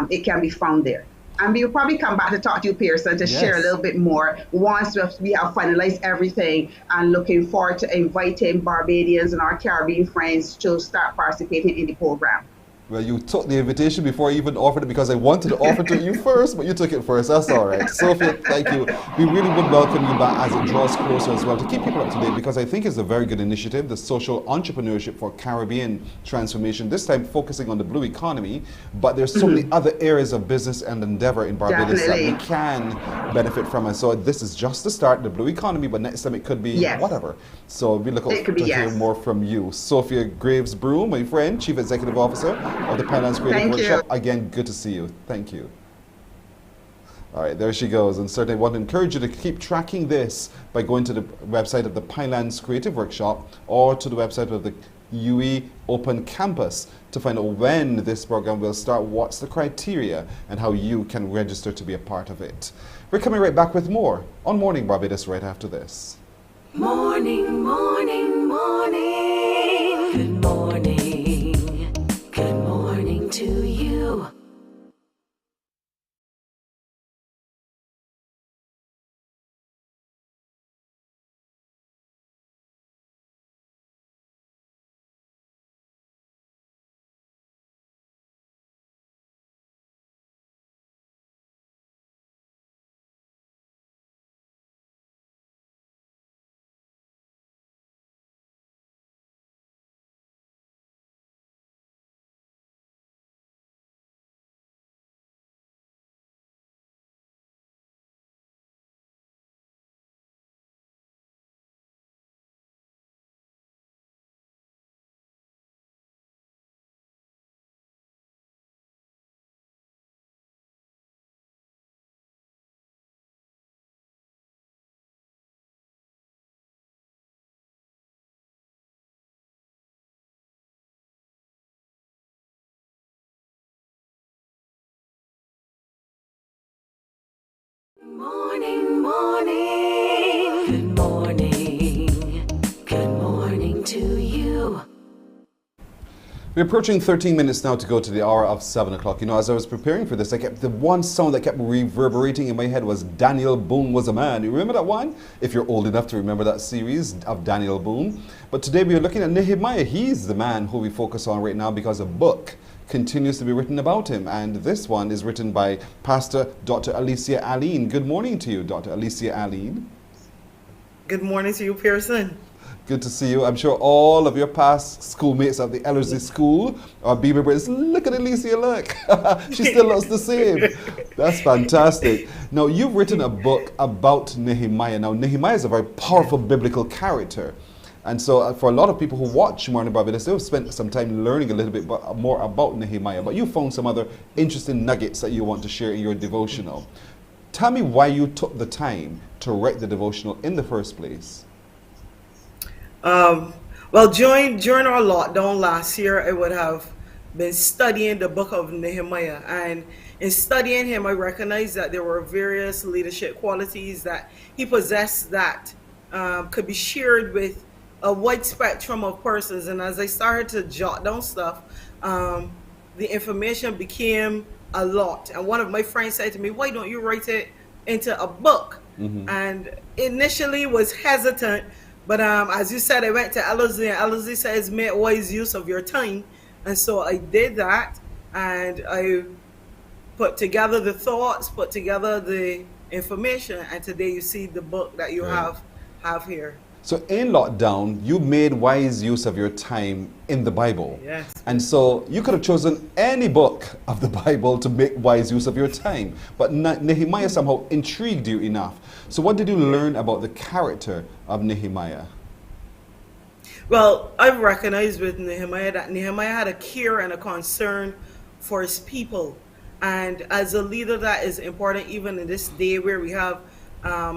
It can be found there. And we'll probably come back to talk to you, Pearson, to share a little bit more once we have finalized everything, and looking forward to inviting Barbadians and our Caribbean friends to start participating in the program. Well, you took the invitation before I even offered it, because I wanted to offer it to you first, but you took it first. That's all right. Sophia, thank you. We really would welcome you back as it draws closer as well, to keep people up to date, because I think it's a very good initiative, the social entrepreneurship for Caribbean transformation, this time focusing on the blue economy, but there's so many other areas of business and endeavor in Barbados that we can benefit from. And so this is just the start, the blue economy, but next time it could be whatever. So we look forward to hear more from you. Sophia Graves-Broom, my friend, Chief Executive Officer of the Pinelands Creative Workshop. Again, good to see you. Thank you. All right, there she goes. And certainly want to encourage you to keep tracking this by going to the website of the Pinelands Creative Workshop, or to the website of the UE Open Campus, to find out when this program will start, what's the criteria, and how you can register to be a part of it. We're coming right back with more on Morning Barbados right after this. Morning, morning, morning. Good morning. Good morning to you. Morning, morning. Good morning. Good morning to you. We're approaching 13 minutes now to go to the hour of 7 o'clock. You know, as I was preparing for this, the one song that kept reverberating in my head was Daniel Boone Was a Man. You remember that one? If you're old enough to remember that series of Daniel Boone. But today we are looking at Nehemiah. He's the man who we focus on right now because a book continues to be written about him. And this one is written by Pastor Dr. Alicia Aline. Good morning to you, Dr. Alicia Aline. Good morning to you, Pearson. Good to see you. I'm sure all of your past schoolmates at the Ellerslie School are baby brothers. Look at Alicia, look. She still looks the same. That's fantastic. Now, you've written a book about Nehemiah. Now, Nehemiah is a very powerful biblical character. And so for a lot of people who watch Mornin Barbados, they've spent some time learning a little bit more about Nehemiah. But you found some other interesting nuggets that you want to share in your devotional. Tell me why you took the time to write the devotional in the first place. Well, during our lockdown last year, I would have been studying the book of Nehemiah. And in studying him, I recognized that there were various leadership qualities that he possessed that could be shared with a wide spectrum of persons. And as I started to jot down stuff, the information became a lot. And one of my friends said to me, why don't you write it into a book? And initially was hesitant, but as you said, I went to Ellerslie, and Ellerslie says make wise use of your time. And so I did that, and I put together the thoughts, put together the information, and today you see the book that you have here. So in lockdown, you made wise use of your time in the Bible. Yes. And so you could have chosen any book of the Bible to make wise use of your time. But Nehemiah somehow intrigued you enough. So what did you learn about the character of Nehemiah? Well, I've recognized with Nehemiah that Nehemiah had a care and a concern for his people. And as a leader, that is important even in this day where we have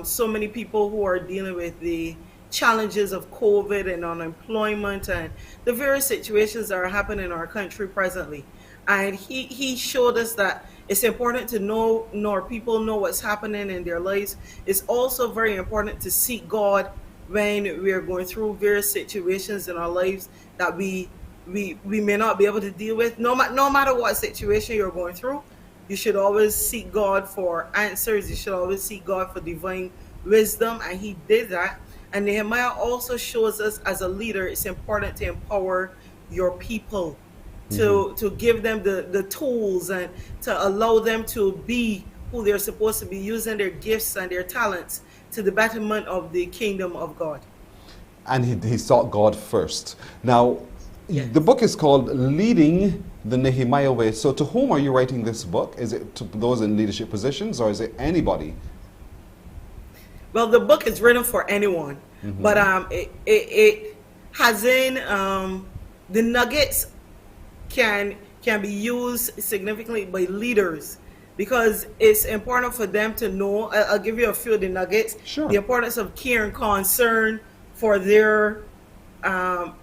so many people who are dealing with the challenges of COVID and unemployment and the various situations that are happening in our country presently. And he showed us that it's important to know our people, know what's happening in their lives. It's also very important to seek God when we are going through various situations in our lives that we may not be able to deal with. No matter what situation you're going through, you should always seek God for answers. You should always seek God for divine wisdom, and he did that. And Nehemiah also shows us as a leader, it's important to empower your people, to give them the tools and to allow them to be who they're supposed to be, using their gifts and their talents to the betterment of the kingdom of God. And he sought God first. Now, the book is called Leading the Nehemiah Way. So to whom are you writing this book? Is it to those in leadership positions, or is it anybody? Well, the book is written for anyone, but it has in the nuggets can be used significantly by leaders, because it's important for them to know. I'll give you a few of the nuggets. Sure. The importance of care and concern for their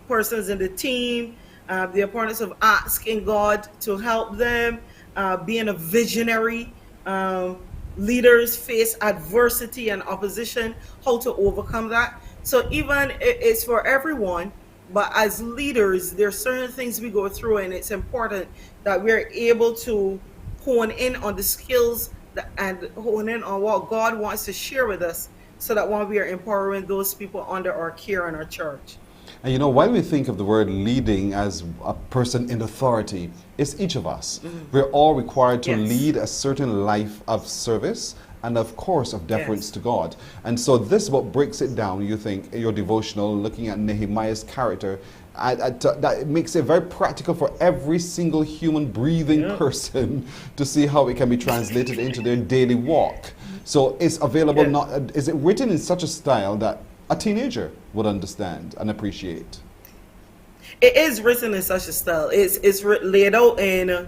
persons in the team, the importance of asking God to help them, being a visionary. Leaders face adversity and opposition, how to overcome that. So even it's for everyone, but as leaders, there are certain things we go through, and it's important that we're able to hone in on the skills and hone in on what God wants to share with us, so that when we are empowering those people under our care and our charge. And you know, while we think of the word leading as a person in authority, it's each of us. We're all required to lead a certain life of service and, of course, of deference to God. And so this book breaks it down, you think, your devotional, looking at Nehemiah's character, that makes it very practical for every single human breathing person to see how it can be translated into their daily walk. So it's available, is it written in such a style that a teenager would understand and appreciate? It is written in such a style. It's laid out in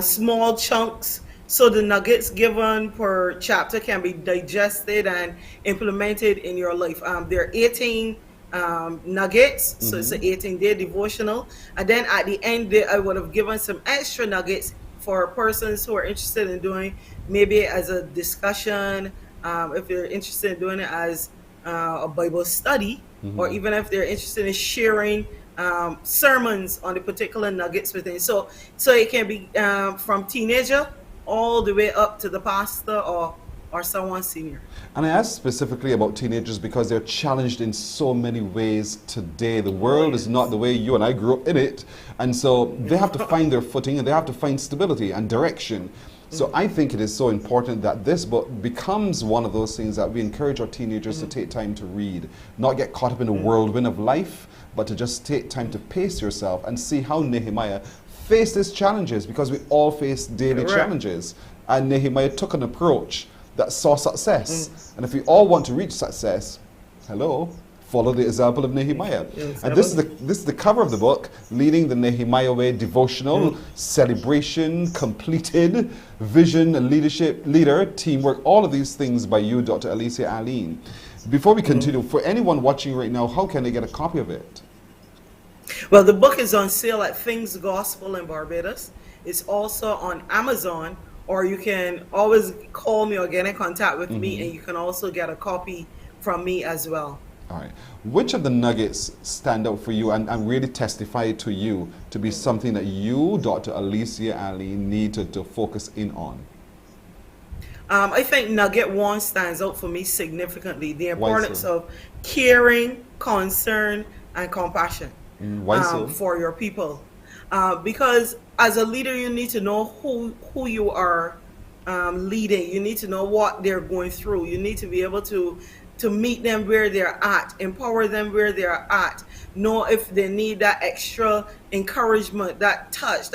small chunks, so the nuggets given per chapter can be digested and implemented in your life. There are 18 nuggets, so it's an 18-day devotional. And then at the end, I would have given some extra nuggets for persons who are interested in doing maybe as a discussion, if you're interested in doing it as a Bible study, or even if they're interested in sharing sermons on the particular nuggets within. So it can be from teenager all the way up to the pastor or someone senior. And I asked specifically about teenagers because they're challenged in so many ways today. The world is not the way you and I grew up in it. And so they have to find their footing and they have to find stability and direction. So I think it is so important that this book becomes one of those things that we encourage our teenagers to take time to read. Not get caught up in the whirlwind of life, but to just take time to pace yourself and see how Nehemiah faced his challenges, because we all face daily challenges. And Nehemiah took an approach that saw success. And if we all want to reach success, follow the example of Nehemiah. And this is the cover of the book, Leading the Nehemiah Way devotional, celebration, completed, vision, leadership, leader, teamwork, all of these things by you, Dr. Alicia Aline. Before we continue, for anyone watching right now, how can they get a copy of it? Well, the book is on sale at Things Gospel in Barbados. It's also on Amazon, or you can always call me or get in contact with me, and you can also get a copy from me as well. All right. Which of the nuggets stand out for you and really testify to you to be something that you, Dr. Alicia Ali, need to focus in on? I think nugget 1 stands out for me significantly. The importance of caring, concern, and compassion for your people. Because as a leader, you need to know who you are leading. You need to know what they're going through. You need to be able to meet them where they're at, empower them where they're at, know if they need that extra encouragement, that touch,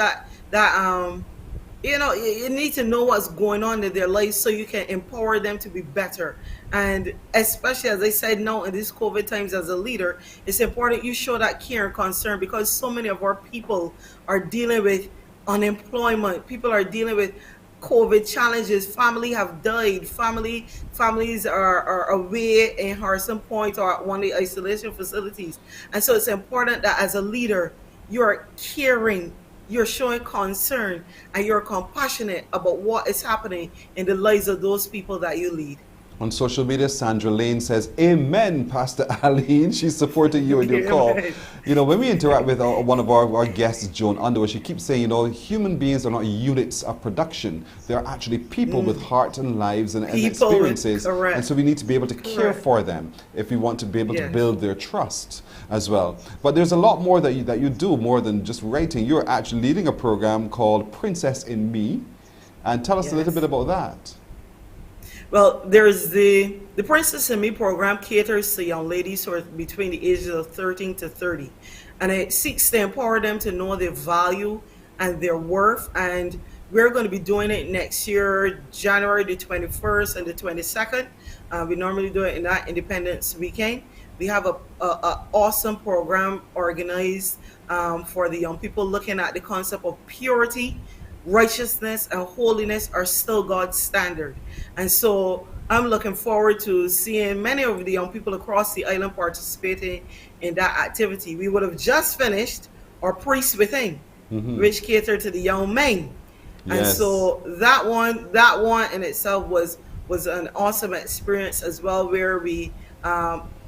you need to know what's going on in their lives so you can empower them to be better. And especially, as I said, now in these COVID times, as a leader, it's important you show that care and concern, because so many of our people are dealing with unemployment. People are dealing with COVID challenges. Family have died. Families are away in Harrison Point or at one of the isolation facilities. And so it's important that as a leader, you're caring, you're showing concern, and you're compassionate about what is happening in the lives of those people that you lead. On social media, Sandra Lane says, "Amen, Pastor Aline." She's supporting you in your call. You know, when we interact with one of our guests, Joan Underwood, she keeps saying, human beings are not units of production. They're actually people with hearts and lives and experiences. And so we need to be able to care for them if we want to be able to build their trust as well. But there's a lot more that you do, more than just writing. You're actually leading a program called Princess in Me. And tell us a little bit about that. Well, there's the Princess in Me program caters to young ladies who are between the ages of 13 to 30. And it seeks to empower them to know their value and their worth. And we're going to be doing it next year, January the 21st and the 22nd. We normally do it in that Independence weekend. We have a awesome program organized for the young people, looking at the concept of purity, righteousness, and holiness are still God's standard. And so I'm looking forward to seeing many of the young people across the island participating in that activity. We would have just finished our Priest Within, which catered to the young men. And so that one in itself was an awesome experience as well, where we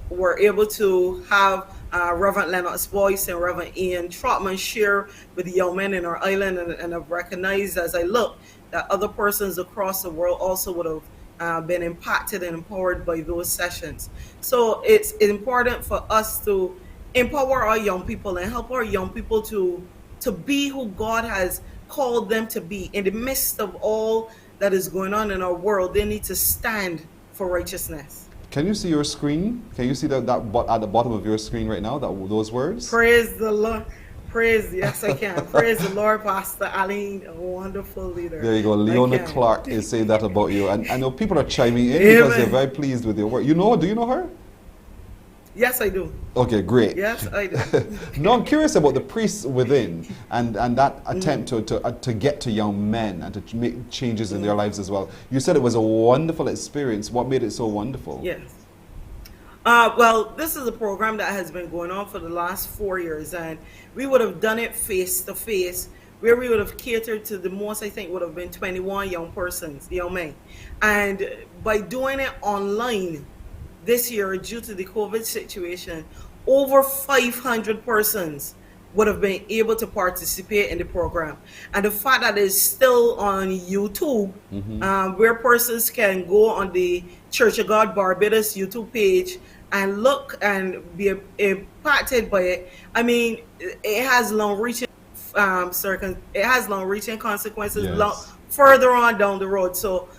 were able to have Reverend Lennox Boyce and Reverend Ian Trotman share with the young men in our island, and I've recognized as I look that other persons across the world also would have been impacted and empowered by those sessions. So it's important for us to empower our young people and help our young people to be who God has called them to be. In the midst of all that is going on in our world, they need to stand for righteousness. Can you see your screen? Can you see that at the bottom of your screen right now, those words? Praise the Lord. Yes, I can. Praise the Lord, Pastor Aline, a wonderful leader. There you go. Leona Clark is saying that about you. And I know people are chiming in because they're very pleased with your work. Do you know her? Yes, I do. Okay, great. Yes, I do. No, I'm curious about the Priests Within and that attempt to get to young men and to make changes in their lives as well. You said it was a wonderful experience. What made it so wonderful? Yes. Well, this is a program that has been going on for the last 4 years, and we would have done it face to face, where we would have catered to the most, I think, would have been 21 young persons, young men. And by doing it online this year, due to the COVID situation, over 500 persons would have been able to participate in the program. And the fact that it's still on YouTube, where persons can go on the Church of God Barbados YouTube page and look and be impacted by it. I mean, it has long-reaching consequences further on down the road. So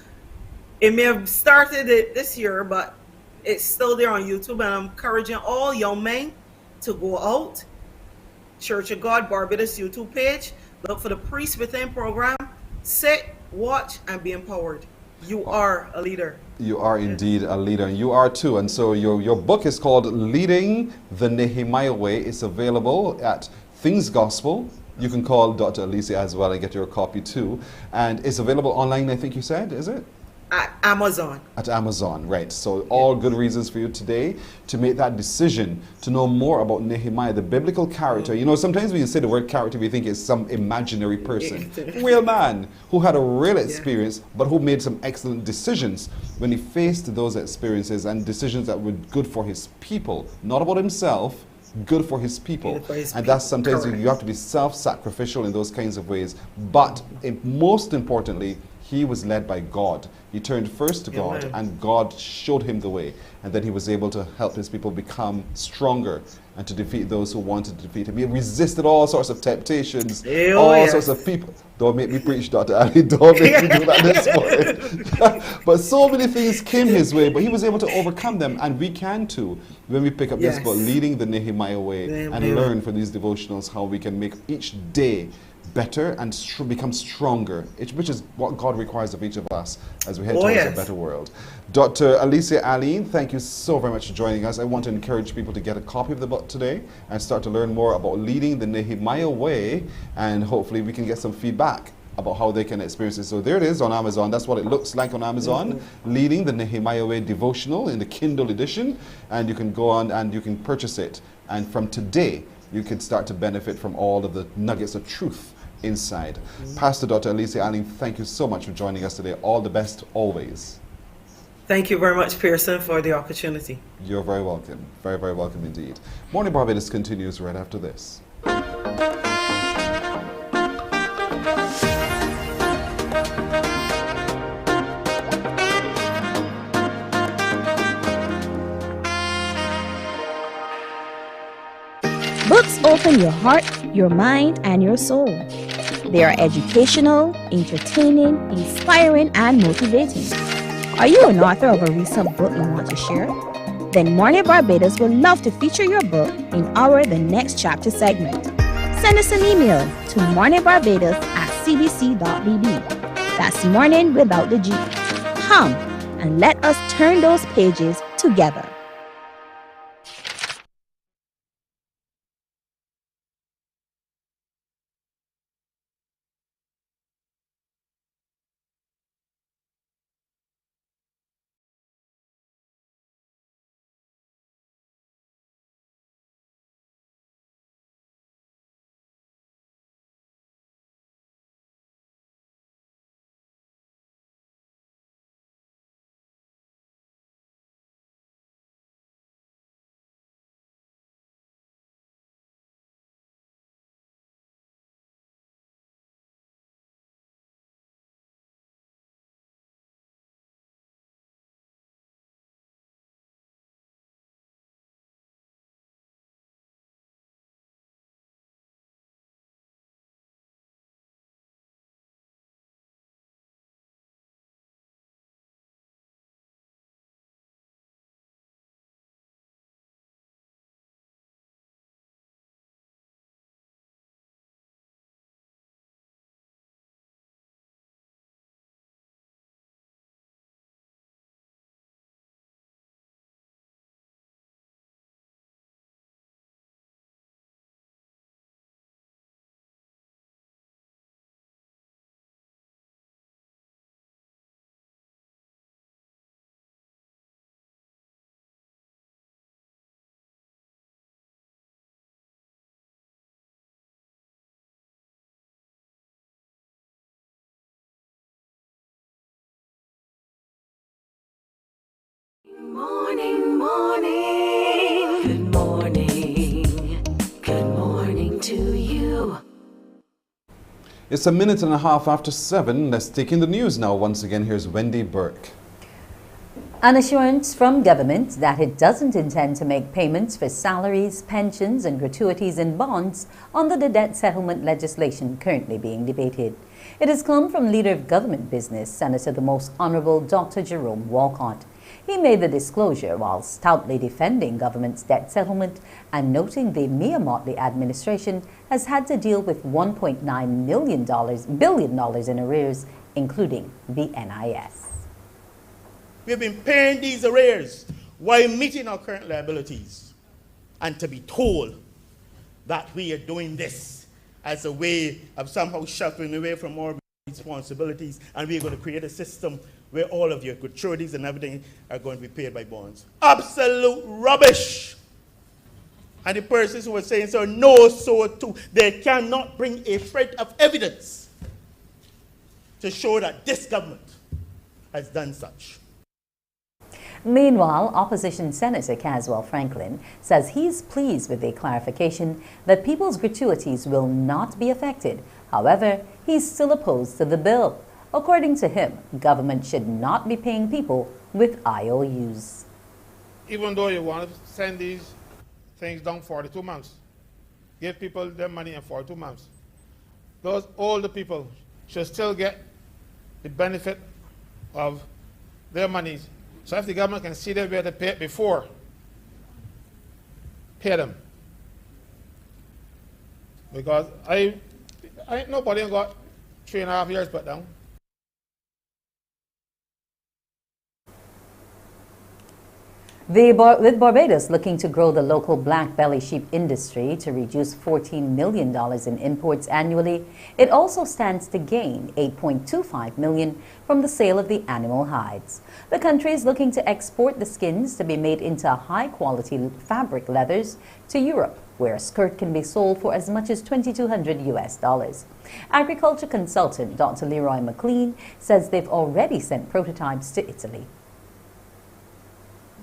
it may have started it this year, but it's still there on YouTube. And I'm encouraging all young men to go out, Church of God Barbados YouTube page, look for the Priest Within program, sit, watch, and be empowered. You are a leader. You are indeed a leader. You are too. And so your book is called Leading the Nehemiah Way. It's available at Things Gospel. You can call Dr. Alicia as well and get your copy too. And it's available online, I think you said, is it? At Amazon. At Amazon, right. So all good reasons for you today to make that decision to know more about Nehemiah, the biblical character. You know, sometimes when you say the word character, we think it's some imaginary person. Real man who had a real experience, but who made some excellent decisions when he faced those experiences and decisions that were good for his people, not about himself, good for his people. And that's sometimes you have to be self-sacrificial in those kinds of ways. But most importantly, he was led by God. He turned first to God, and God showed him the way. And then he was able to help his people become stronger and to defeat those who wanted to defeat him. He resisted all sorts of temptations, sorts of people. Don't make me preach, Dr. Ali. Don't make me do that this morning. But so many things came his way, but he was able to overcome them, and we can too when we pick up this book, Leading the Nehemiah Way, and learn from these devotionals how we can make each day better and become stronger, which is what God requires of each of us as we head towards a better world. Dr. Alicia Ali, thank you so very much for joining us. I want to encourage people to get a copy of the book today and start to learn more about leading the Nehemiah way, and hopefully we can get some feedback about how they can experience it. So there it is on Amazon. That's what it looks like on Amazon. Leading the Nehemiah Way devotional in the Kindle edition, and you can go on and you can purchase it. And from today, you can start to benefit from all of the nuggets of truth inside. Pastor Dr. Alicia Allen, thank you so much for joining us today. All the best always. Thank you very much, Pearson, for the opportunity. You're very welcome. Very, very welcome indeed. Morning Barbados continues right after this. Books open your heart, your mind, and your soul. They are educational, entertaining, inspiring, and motivating. Are you an author of a recent book you want to share? Then Mornin Barbados would love to feature your book in our The Next Chapter segment. Send us an email to morninbarbados@cbc.bb. That's morning without the G. Come and let us turn those pages together. Morning, morning. Good morning. It's a minute and a half after 7. Let's take in the news now. Once again, here's Wendy Burke. An assurance from government that it doesn't intend to make payments for salaries, pensions and gratuities in bonds under the debt settlement legislation currently being debated. It has come from leader of government business, Senator the Most Honorable Dr. Jerome Walcott. He made the disclosure while stoutly defending government's debt settlement and noting the Mia Mottley administration has had to deal with $1.9 billion in arrears, including the NIS. We've been paying these arrears while meeting our current liabilities. And to be told that we are doing this as a way of somehow sheltering away from our responsibilities, and we're going to create a system where all of your gratuities and everything are going to be paid by bonds. Absolute rubbish. And the persons who are saying so know so too. They cannot bring a thread of evidence to show that this government has done such. Meanwhile, opposition Senator Caswell Franklin says he's pleased with the clarification that people's gratuities will not be affected. However, he's still opposed to the bill. According to him, government should not be paying people with IOUs. Even though you want to send these things down 42 months, give people their money in 42 months, those older people should still get the benefit of their monies. So if the government can see their way to pay it before, pay them. Because I ain't nobody got 3.5 years put down. With Barbados looking to grow the local black belly sheep industry to reduce $14 million in imports annually, it also stands to gain $8.25 million from the sale of the animal hides. The country is looking to export the skins to be made into high-quality fabric leathers to Europe, where a skirt can be sold for as much as $2,200 US. Agriculture consultant Dr. Leroy McLean says they've already sent prototypes to Italy.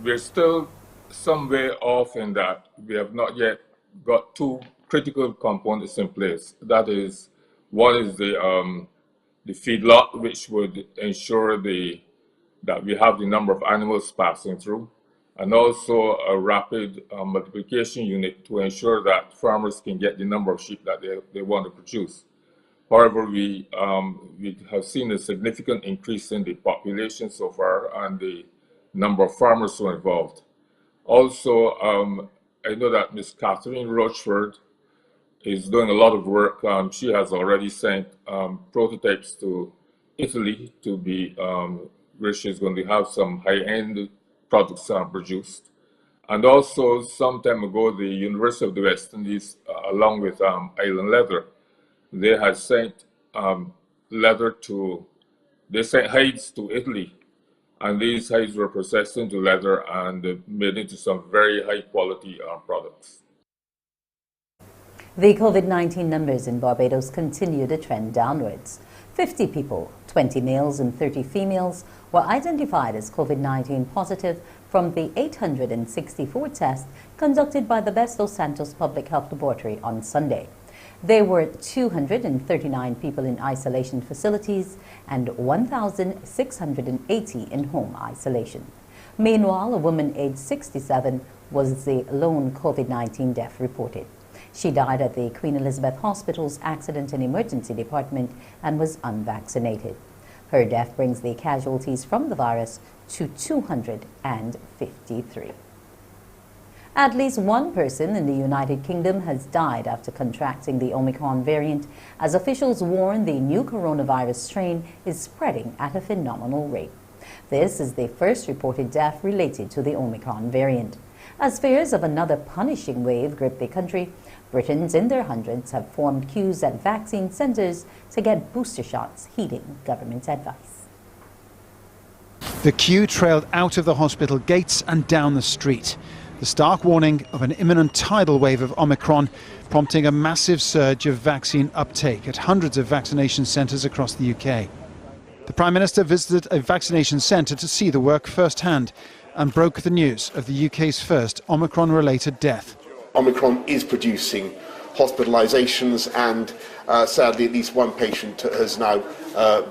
We're still some way off in that we have not yet got two critical components in place. That is, one is the feedlot, which would ensure that we have the number of animals passing through, and also a rapid multiplication unit to ensure that farmers can get the number of sheep that they want to produce. However, we have seen a significant increase in the population so far and the number of farmers who are involved. Also, I know that Ms. Catherine Rochford is doing a lot of work. She has already sent prototypes to Italy to be where she's going to have some high-end products produced. And also, some time ago, the University of the West Indies, along with Island Leather, they had sent they sent hides to Italy. And these hides were processed into leather and made into some very high quality products. The COVID-19 numbers in Barbados continue to trend downwards. 50 people, 20 males and 30 females, were identified as COVID-19 positive from the 864 tests conducted by the Best Dos Santos Public Health Laboratory on Sunday. There were 239 people in isolation facilities and 1,680 in home isolation. Meanwhile, a woman aged 67 was the lone COVID-19 death reported. She died at the Queen Elizabeth Hospital's Accident and Emergency Department and was unvaccinated. Her death brings the casualties from the virus to 253. At least one person in the United Kingdom has died after contracting the Omicron variant, as officials warn the new coronavirus strain is spreading at a phenomenal rate. This is the first reported death related to the Omicron variant. As fears of another punishing wave grip the country, Britons in their hundreds have formed queues at vaccine centers to get booster shots, heeding government advice. The queue trailed out of the hospital gates and down the street. The stark warning of an imminent tidal wave of Omicron, prompting a massive surge of vaccine uptake at hundreds of vaccination centres across the UK. The Prime Minister visited a vaccination centre to see the work firsthand and broke the news of the UK's first Omicron-related death. Omicron is producing hospitalisations and sadly, at least one patient has now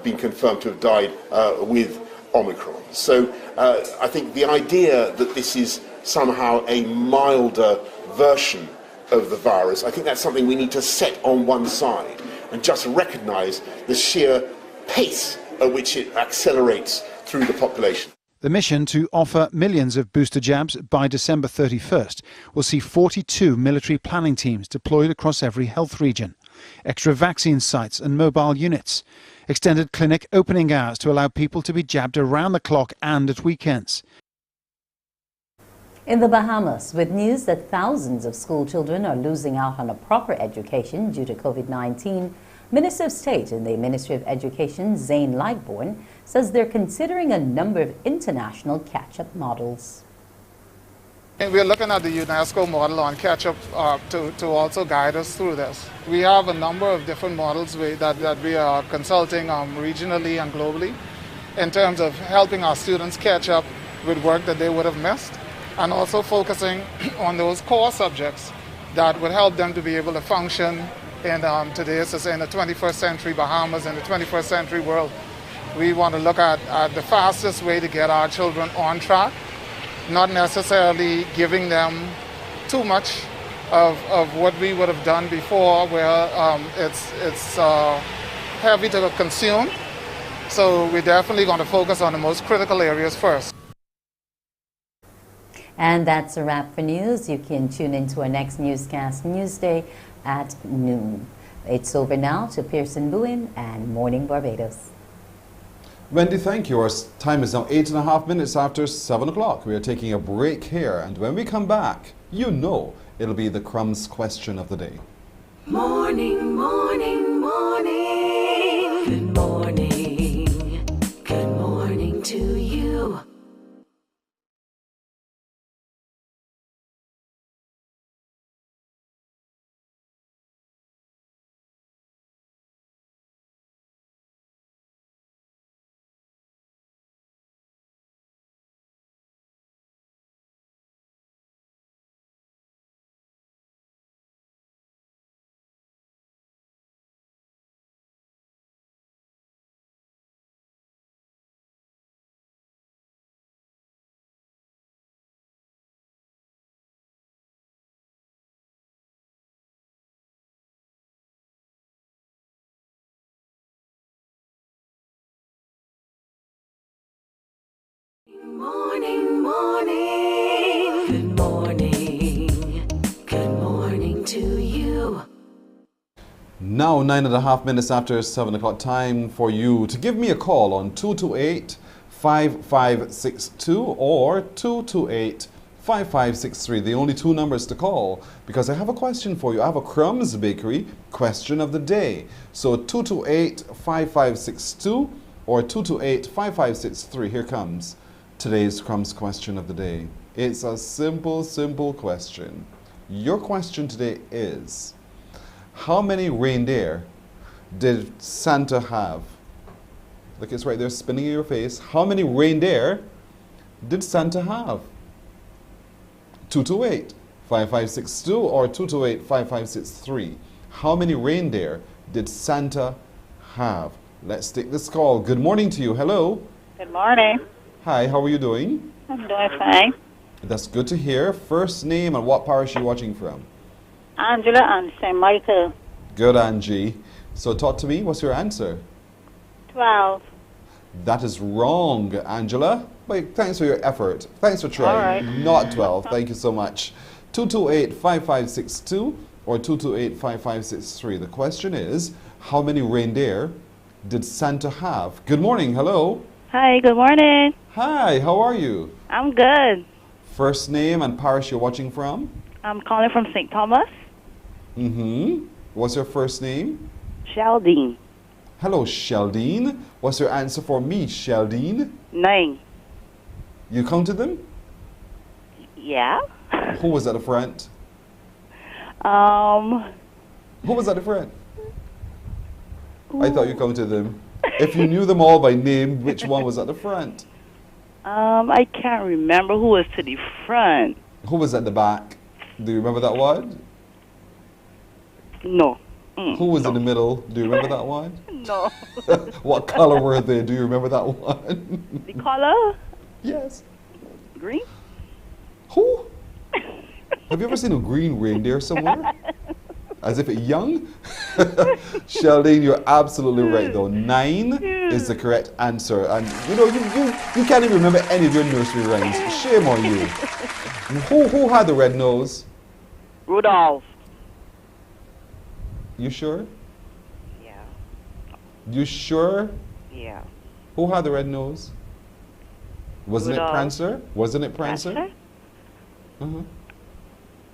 been confirmed to have died with Omicron. So I think the idea that this is somehow a milder version of the virus, I think that's something we need to set on one side and just recognise the sheer pace at which it accelerates through the population. The mission to offer millions of booster jabs by December 31st will see 42 military planning teams deployed across every health region, extra vaccine sites and mobile units, extended clinic opening hours to allow people to be jabbed around the clock and at weekends. In the Bahamas, with news that thousands of school children are losing out on a proper education due to COVID-19, Minister of State in the Ministry of Education, Zane Lightbourne, says they're considering a number of international catch-up models. We're looking at the UNESCO model on catch-up to also guide us through this. We have a number of different models that we are consulting regionally and globally in terms of helping our students catch up with work that they would have missed, and also focusing on those core subjects that would help them to be able to function in today's, in the 21st century Bahamas, in the 21st century world. We want to look at the fastest way to get our children on track, not necessarily giving them too much of what we would have done before, where it's heavy to consume. So we're definitely going to focus on the most critical areas first. And that's a wrap for news. You can tune into our next newscast Newsday at noon. It's over now to Pearson Bowen and Morning Barbados. Wendy, thank you. Our time is now 8.5 minutes after 7 o'clock. We are taking a break here, and when we come back, you know it'll be the crumbs question of the day. Morning, morning, morning. Good morning. Good morning to you. Morning, morning. Good morning. Good morning to you. Now 9.5 minutes after 7 o'clock, time for you to give me a call on 228-5562 or 228-5563. The only two numbers to call, because I have a question for you. I have a Crumbs Bakery question of the day. So 228-5562 or 228-5563. Here comes today's Crumbs question of the day. It's a simple question. Your question today is, how many reindeer did Santa have? Look, it's right there spinning in your face. How many reindeer did Santa have? 228-5562 or 228-5563. How many reindeer did Santa have? Let's take this call. Good morning to you. Hello. Good morning. Hi, how are you doing? I'm doing fine. That's good to hear. First name and what parish are you watching from? Angela and St. Michael. Good, Angie. So talk to me. What's your answer? 12. That is wrong, Angela. Wait, thanks for your effort. Thanks for trying. All right. Not 12. Thank you so much. 228-5562 or 228-5563. The question is, how many reindeer did Santa have? Good morning. Hello. Hi, good morning. Hi, how are you? I'm good. First name and parish you're watching from? I'm calling from St. Thomas. What's your first name? Sheldine. Hello, Sheldine. What's your answer for me, Sheldine? 9. You counted them? Yeah. Who was at the front? Who was at the front? I thought you counted them. If you knew them all by name, which one was at the front? I can't remember who was to the front. Who was at the back? Do you remember that one? No. Who was in the middle? Do you remember that one? No. What color were they? Do you remember that one? The color? Yes. Green? Who? Have you ever seen a green reindeer somewhere? As if it's young? Sheldon, you're absolutely right though. 9 is the correct answer. And you know, you can't even remember any of your nursery rhymes. Shame on you. Who had the red nose? Rudolph. You sure? Yeah. You sure? Yeah. Who had the red nose? Wasn't Rudolph. it Prancer? Wasn't it Prancer? Prancer? Uh-huh.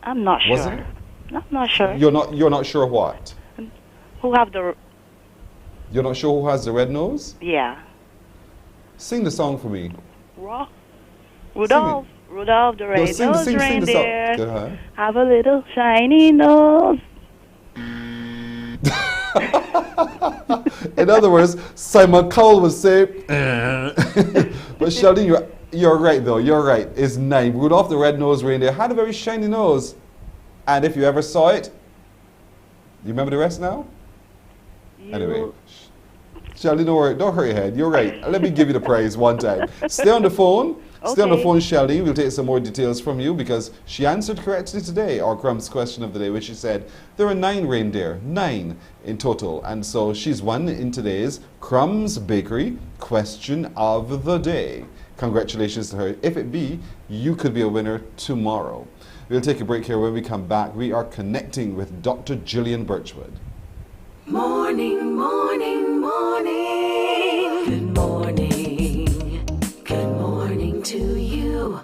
I'm not sure. Wasn't it? I'm not sure. You're not sure what? Who have the... You're not sure who has the red nose? Yeah. Sing the song for me. Rudolph. Rudolph the No, red-nosed sing the reindeer. song. Uh-huh. Have a little shiny nose. In other words, Simon Cowell would say, but Sheldon, you're right though, you're right. It's 9. Rudolph the red-nosed reindeer had a very shiny nose. And if you ever saw it, you remember the rest now? Anyway, Sheldon, don't hurt your head. You're right. Let me give you the prize one time. Stay on the phone. Stay on the phone, Sheldon. We'll take some more details from you because she answered correctly today, our Crumb's question of the day, which she said there are 9 reindeer, 9 in total. And so she's won in today's Crumb's Bakery question of the day. Congratulations to her. If it be, you could be a winner tomorrow. We'll take a break here. When we come back, we are connecting with Dr. Gillian Birchwood. Morning, morning, morning. Good morning. Good morning to you.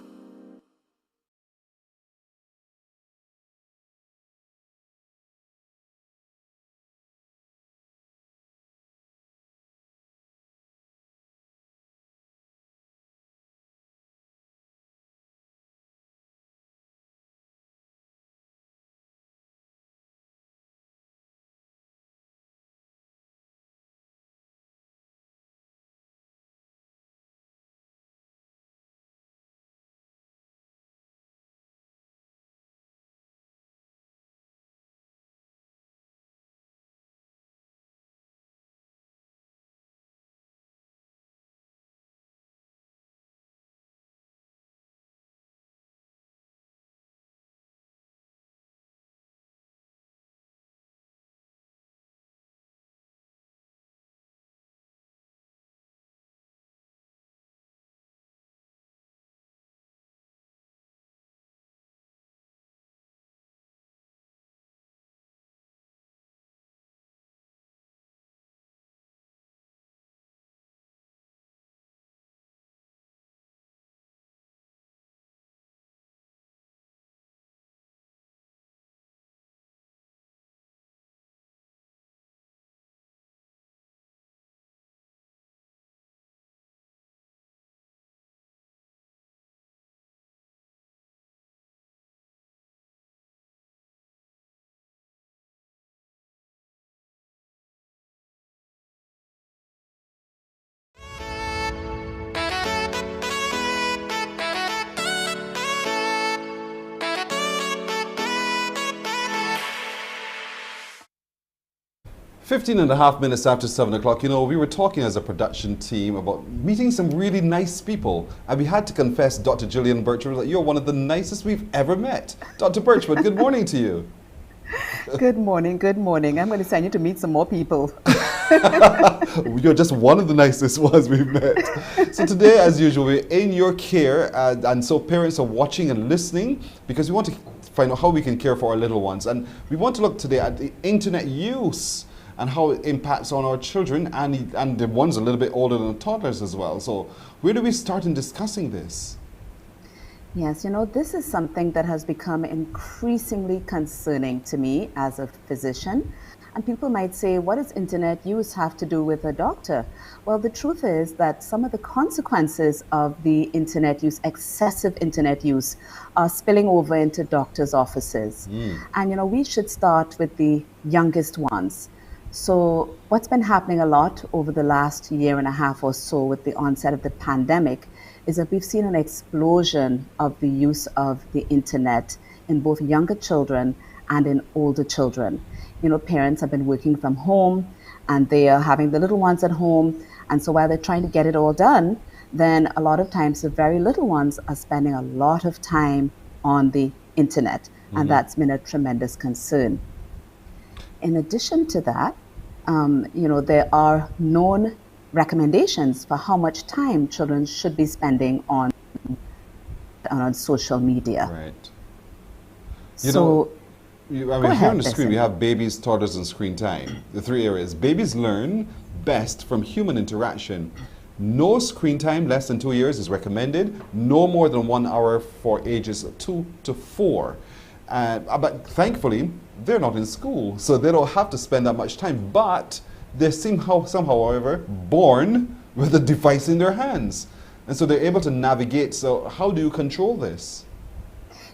Fifteen and a half minutes after 7 o'clock, you know, we were talking as a production team about meeting some really nice people. And we had to confess, Dr. Gillian Birchwood, that you're one of the nicest we've ever met. Dr. Birchwood, good morning to you. Good morning, good morning. I'm going to send you to meet some more people. You're just one of the nicest ones we've met. So today, as usual, we're in your care. And so parents are watching and listening because we want to find out how we can care for our little ones. And we want to look today at the internet use and how it impacts on our children and the ones a little bit older than toddlers as well. So where do we start in discussing this? Yes, you know, this is something that has become increasingly concerning to me as a physician. And people might say, what does internet use have to do with a doctor? Well, the truth is that some of the consequences of the internet use, excessive internet use, are spilling over into doctors' offices. And, you know, we should start with the youngest ones. So what's been happening a lot over the last year and a half or so with the onset of the pandemic is that we've seen an explosion of the use of the internet in both younger children and in older children. You know, parents have been working from home and they are having the little ones at home. And so while they're trying to get it all done, then a lot of times the very little ones are spending a lot of time on the internet. And that's been a tremendous concern. In addition to that, you know, there are known recommendations for how much time children should be spending on social media. Right. So, here on the screen, we have babies, toddlers, and screen time. The three areas. Babies learn best from human interaction. No screen time less than 2 years is recommended. No more than 1 hour for ages 2 to 4. But thankfully, they're not in school, so they don't have to spend that much time. But they somehow, however, born with a device in their hands. And so they're able to navigate. So how do you control this?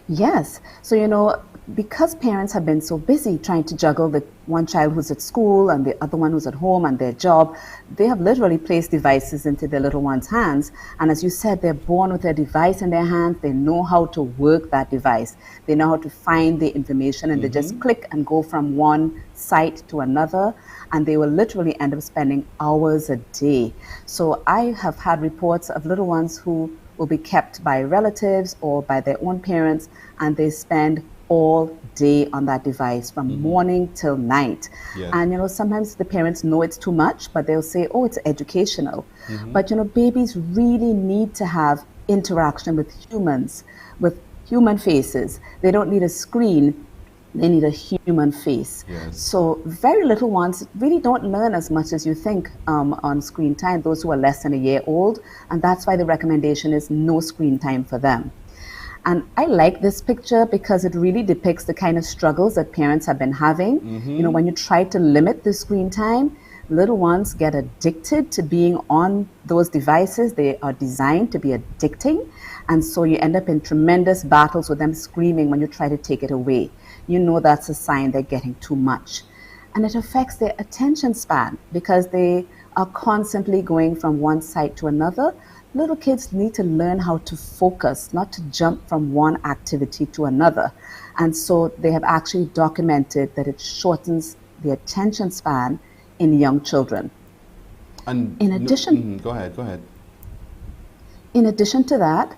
Yes. So, you know, because parents have been so busy trying to juggle the one child who's at school and the other one who's at home and their job, they have literally placed devices into their little one's hands. And as you said, they're born with their device in their hands. They know how to work that device. They know how to find the information, and they just click and go from one site to another. And they will literally end up spending hours a day. So I have had reports of little ones who will be kept by relatives or by their own parents, and they spend all day on that device from morning till night. Yes. And, you know, sometimes the parents know it's too much, but they'll say, oh, it's educational. But, you know, babies really need to have interaction with humans, with human faces. They don't need a screen. They need a human face. Yes. So very little ones really don't learn as much as you think on screen time, those who are less than a year old. And that's why the recommendation is no screen time for them. And I like this picture because it really depicts the kind of struggles that parents have been having. You know, when you try to limit the screen time, little ones get addicted to being on those devices. They are designed to be addicting. And so you end up in tremendous battles with them screaming when you try to take it away. You know that's a sign they're getting too much. And it affects their attention span because they are constantly going from one site to another. Little kids need to learn how to focus, not to jump from one activity to another. And so they have actually documented that it shortens the attention span in young children. And in addition, go ahead. In addition to that,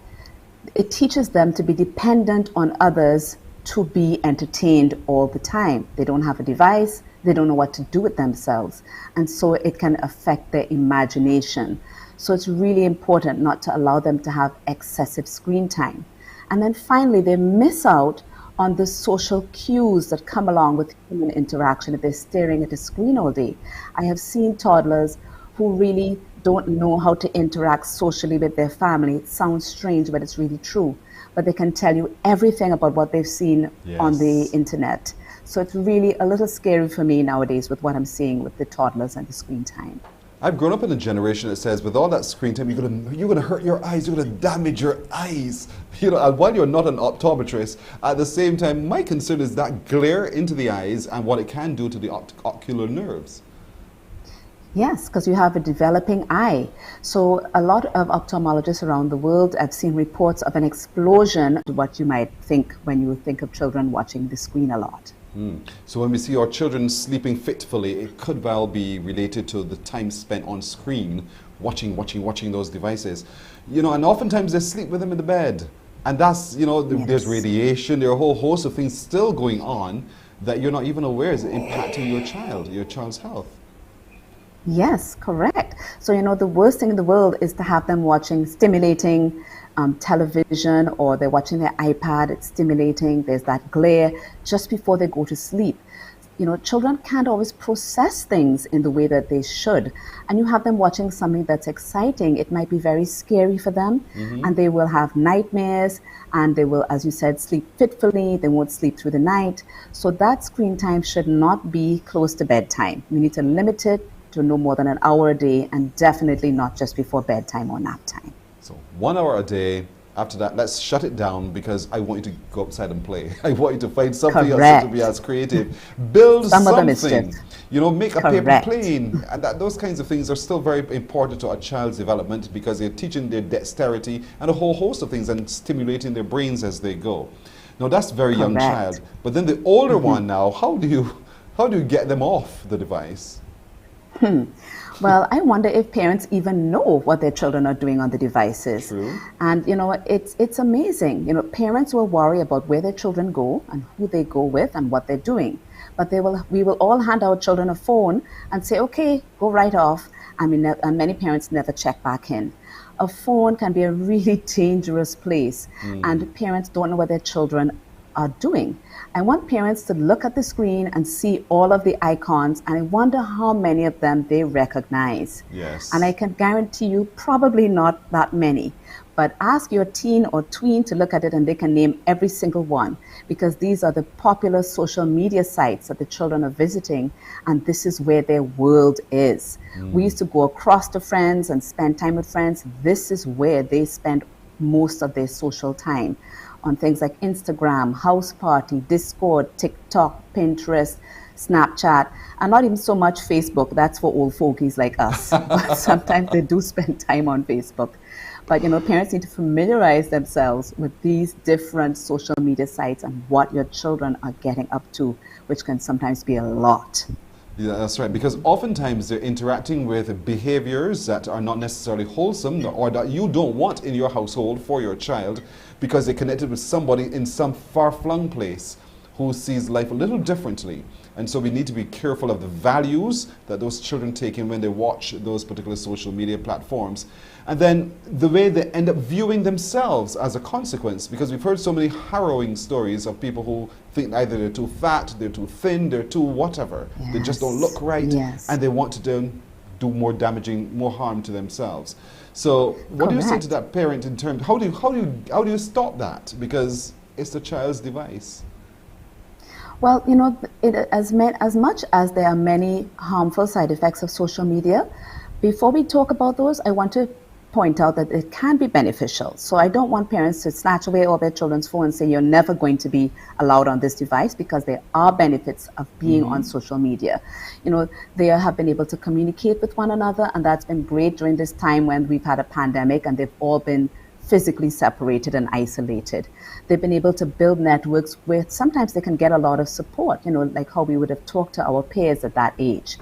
it teaches them to be dependent on others to be entertained all the time. They don't have a device, they don't know what to do with themselves. And so it can affect their imagination. So it's really important not to allow them to have excessive screen time. And then finally, they miss out on the social cues that come along with human interaction if they're staring at a screen all day. I have seen toddlers who really don't know how to interact socially with their family. It sounds strange, but it's really true. But they can tell you everything about what they've seen on the internet. So it's really a little scary for me nowadays with what I'm seeing with the toddlers and the screen time. I've grown up in a generation that says with all that screen time, you're gonna hurt your eyes, you're gonna damage your eyes. You know, and while you're not an optometrist, at the same time, my concern is that glare into the eyes and what it can do to the ocular nerves. Yes, because you have a developing eye. So a lot of ophthalmologists around the world, I've seen reports of an explosion to what you might think when you think of children watching the screen a lot. So when we see our children sleeping fitfully, it could well be related to the time spent on screen, watching those devices. You know, and oftentimes they sleep with them in the bed. And that's, you know, there's radiation, there are a whole host of things still going on that you're not even aware is impacting your child's health. Yes, correct. So, you know, the worst thing in the world is to have them watching stimulating television, or they're watching their iPad, it's stimulating, there's that glare just before they go to sleep. You know, children can't always process things in the way that they should. And you have them watching something that's exciting, it might be very scary for them, and they will have nightmares, and they will, as you said, sleep fitfully, they won't sleep through the night. So that screen time should not be close to bedtime. We need to limit it to no more than an hour a day, and definitely not just before bedtime or nap time. So 1 hour a day. After that, let's shut it down because I want you to go outside and play. I want you to find something else to be as creative. Build something. You know, make a paper plane. And those kinds of things are still very important to a child's development because they're teaching their dexterity and a whole host of things and stimulating their brains as they go. Now that's very young Correct. child. But then the older one now, how do you get them off the device? Well, I wonder if parents even know what their children are doing on the devices. True. And it's amazing. Parents will worry about where their children go and who they go with and what they're doing. But we will all hand our children a phone and say, okay, go right off. And many parents never check back in. A phone can be a really dangerous place, and parents don't know what their children are doing. I want parents to look at the screen and see all of the icons, and I wonder how many of them they recognize. Yes. And I can guarantee you probably not that many. But ask your teen or tween to look at it and they can name every single one, because these are the popular social media sites that the children are visiting, and this is where their world is. We used to go across to friends and spend time with friends. This is where they spend most of their social time, on things like Instagram, House Party, Discord, TikTok, Pinterest, Snapchat, and not even so much Facebook. That's for old fogies like us. But sometimes they do spend time on Facebook. But parents need to familiarize themselves with these different social media sites and what your children are getting up to, which can sometimes be a lot. Yeah, that's right, because oftentimes they're interacting with behaviors that are not necessarily wholesome or that you don't want in your household for your child, because they connected with somebody in some far-flung place who sees life a little differently. And so we need to be careful of the values that those children take in when they watch those particular social media platforms. And then the way they end up viewing themselves as a consequence, because we've heard so many harrowing stories of people who think either they're too fat, they're too thin, they're too whatever. Yes. They just don't look right, Yes. and they want to do more damaging, more harm to themselves. So what do you say to that parent in terms, how do you stop that? Because it's the child's device. Well, as much as there are many harmful side effects of social media, before we talk about those, I want to point out that it can be beneficial. So I don't want parents to snatch away all their children's phone and say you're never going to be allowed on this device, because there are benefits of being on social media. They have been able to communicate with one another, and that's been great during this time when we've had a pandemic and they've all been physically separated and isolated. They've been able to build networks where sometimes they can get a lot of support, like how we would have talked to our peers at that age.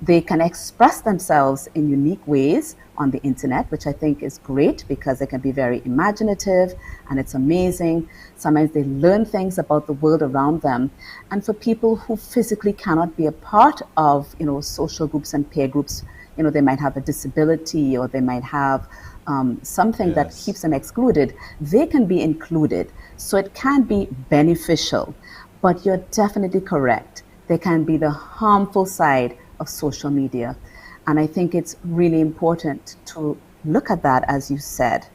They can express themselves in unique ways on the internet, which I think is great because they can be very imaginative and it's amazing. Sometimes they learn things about the world around them. And for people who physically cannot be a part of, social groups and peer groups, they might have a disability or they might have something that keeps them excluded, they can be included. So it can be beneficial, but you're definitely correct. There can be the harmful side of social media. And I think it's really important to look at that, as you said.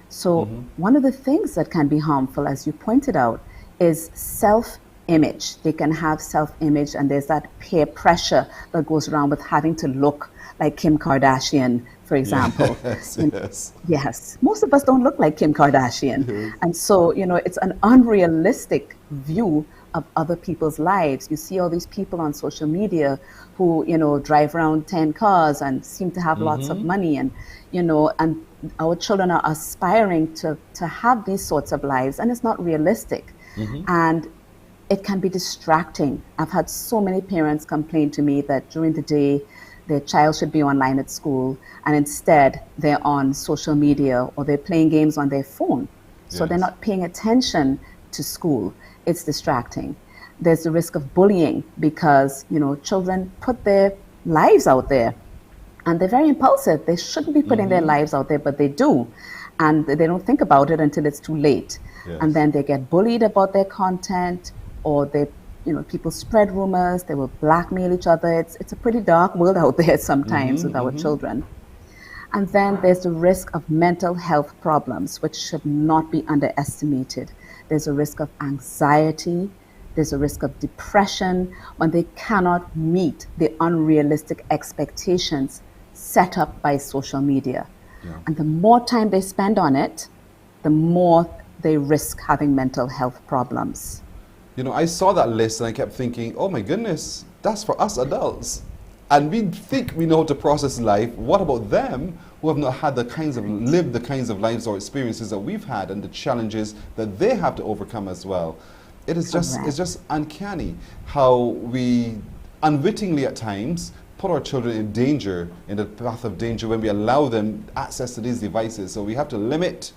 So one of the things that can be harmful, as you pointed out, is self-image. They can have self-image, and there's that peer pressure that goes around with having to look like Kim Kardashian, for example. Yes. Most of us don't look like Kim Kardashian. And so, it's an unrealistic view of other people's lives. You see all these people on social media who, drive around 10 cars and seem to have lots of money, and, and our children are aspiring to have these sorts of lives, and it's not realistic. And it can be distracting. I've had so many parents complain to me that during the day, their child should be online at school, and instead they're on social media or they're playing games on their phone. So they're not paying attention to school. It's distracting. There's the risk of bullying because, children put their lives out there and they're very impulsive. They shouldn't be putting their lives out there, but they do. And they don't think about it until it's too late. And then they get bullied about their content, or people spread rumors, they will blackmail each other. It's a pretty dark world out there sometimes with our children. And then there's the risk of mental health problems, which should not be underestimated. There's a risk of anxiety. There's a risk of depression when they cannot meet the unrealistic expectations set up by social media. And the more time they spend on it, the more they risk having mental health problems. I saw that list and I kept thinking, oh my goodness, that's for us adults. And we think we know how to process life. What about them who have not had lived the kinds of lives or experiences that we've had and the challenges that they have to overcome as well? It's just uncanny how we unwittingly at times put our children in danger, in the path of danger, when we allow them access to these devices. So we have to limit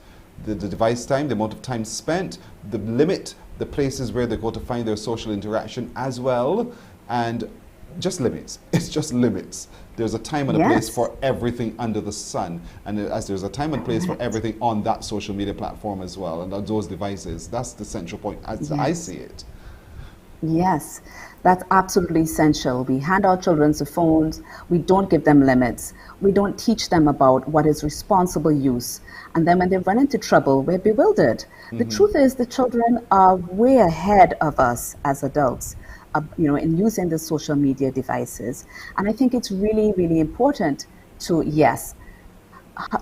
the device time, the amount of time spent, limit the places where they go to find their social interaction as well, and just limits. It's just limits. There's a time and a place for everything under the sun, and as there's a time and place for everything on that social media platform as well, and on those devices. That's the central point as I see it. Yes, that's absolutely essential. We hand our children the phones, we don't give them limits, we don't teach them about what is responsible use. And then when they run into trouble, we're bewildered. The truth is the children are way ahead of us as adults, in using the social media devices. And I think it's really, really important to,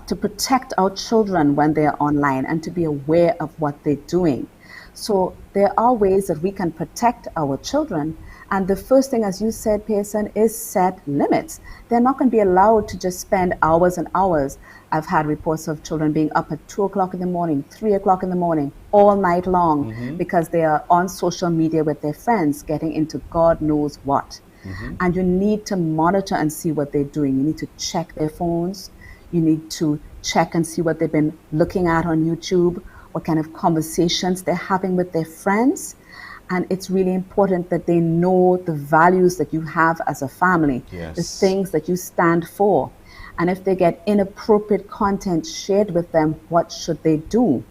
to protect our children when they're online and to be aware of what they're doing. So there are ways that we can protect our children. And the first thing, as you said, Pearson, is set limits. They're not going to be allowed to just spend hours and hours. I've had reports of children being up at 2 o'clock in the morning, 3 o'clock in the morning, all night long, because they are on social media with their friends, getting into God knows what. And you need to monitor and see what they're doing. You need to check their phones. You need to check and see what they've been looking at on YouTube, what kind of conversations they're having with their friends. And it's really important that they know the values that you have as a family, the things that you stand for. And if they get inappropriate content shared with them, what should they do?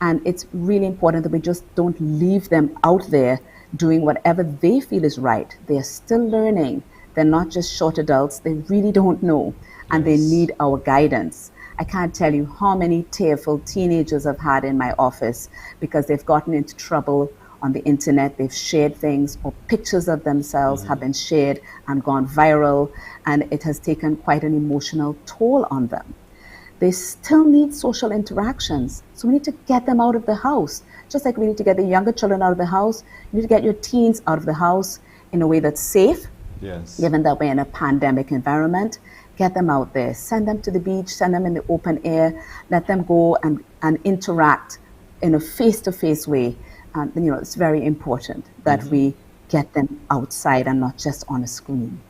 And it's really important that we just don't leave them out there doing whatever they feel is right. They're still learning. They're not just short adults. They really don't know. And they need our guidance. I can't tell you how many tearful teenagers I've had in my office because they've gotten into trouble on the internet. They've shared things, or pictures of themselves have been shared and gone viral, and it has taken quite an emotional toll on them. They still need social interactions. So we need to get them out of the house. Just like we need to get the younger children out of the house, you need to get your teens out of the house in a way that's safe, given that we're in a pandemic environment. Get them out there, send them to the beach, send them in the open air, let them go and interact in a face-to-face way. It's very important that we get them outside and not just on a screen.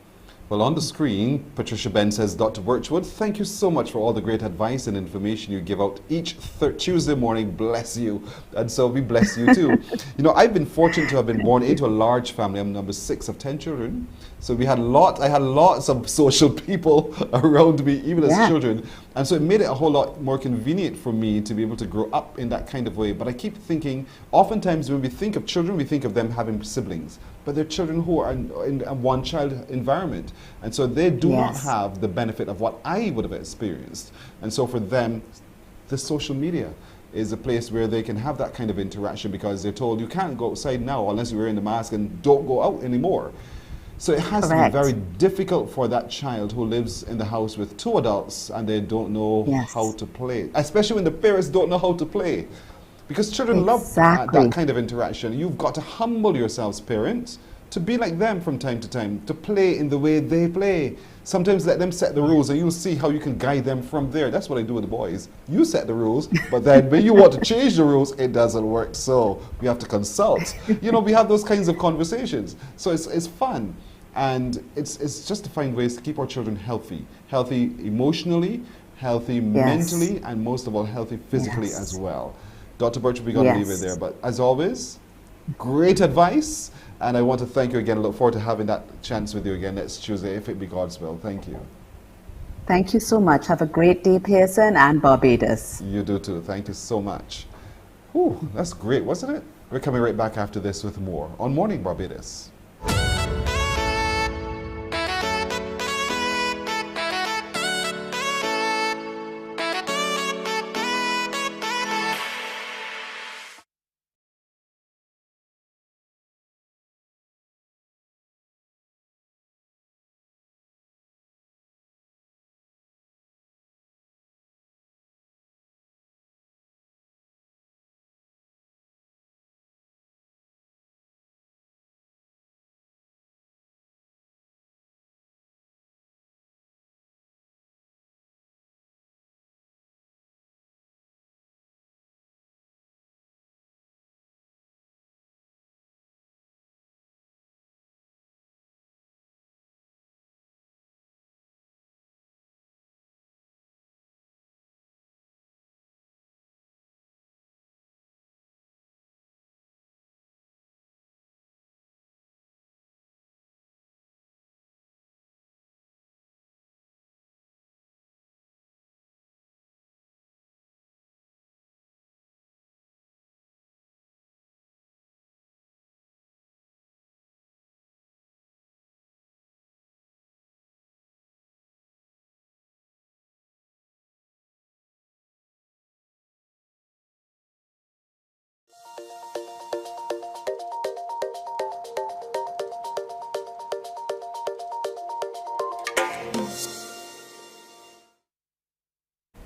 Well, on the screen, Patricia Ben says, Dr. Birchwood, thank you so much for all the great advice and information you give out each Tuesday morning. Bless you. And so we bless you too. I've been fortunate to have been born into a large family. I'm number 6 of 10 children. So I had lots of social people around me, even as children. And so it made it a whole lot more convenient for me to be able to grow up in that kind of way. But I keep thinking, oftentimes when we think of children, we think of them having siblings. But they're children who are in a one-child environment. And so they do not have the benefit of what I would have experienced. And so for them, the social media is a place where they can have that kind of interaction because they're told you can't go outside now unless you're wearing the mask and don't go out anymore. So it has to be very difficult for that child who lives in the house with 2 adults and they don't know how to play, especially when the parents don't know how to play. Because children love that kind of interaction. You've got to humble yourselves, parents, to be like them from time to time, to play in the way they play. Sometimes let them set the rules and you'll see how you can guide them from there. That's what I do with the boys. You set the rules, but then when you want to change the rules, it doesn't work. So we have to consult. We have those kinds of conversations. So it's fun. And it's just to find ways to keep our children healthy emotionally, healthy mentally, and most of all, healthy physically as well. Dr. Birch, we're going to leave it there. But as always, great advice. And I want to thank you again. I look forward to having that chance with you again next Tuesday, if it be God's will. Thank you. Thank you so much. Have a great day, Pearson and Barbados. You do too. Thank you so much. Whew, that's great, wasn't it? We're coming right back after this with more on Morning Barbados.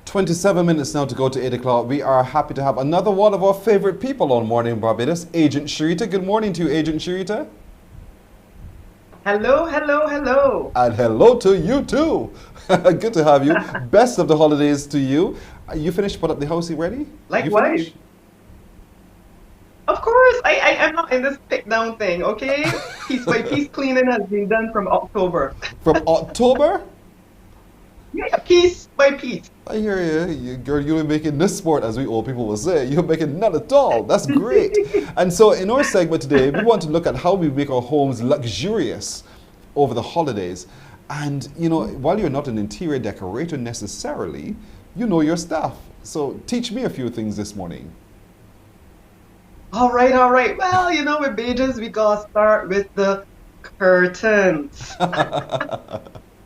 "27 minutes now to go to 8 o'clock. We are happy to have another one of our favorite people on Morning Barbados, Agent Sharita. Good morning to you, Agent Sharita. Hello, hello, hello. And hello to you too. Good to have you. Best of the holidays to you. You finished put up the house already? Likewise. Of course, I'm not in this pick down thing, okay? Piece by piece cleaning has been done from October. From October? Yeah, piece by piece. I hear you. Girl, you're making this sport, as we old people will say. You're making none at all. That's great. And so in our segment today, we want to look at how we make our homes luxurious over the holidays. And, you know, while you're not an interior decorator necessarily, you know your stuff. So teach me a few things this morning. All right, all right. Well, you know, with Barbados, we gotta start with the curtains.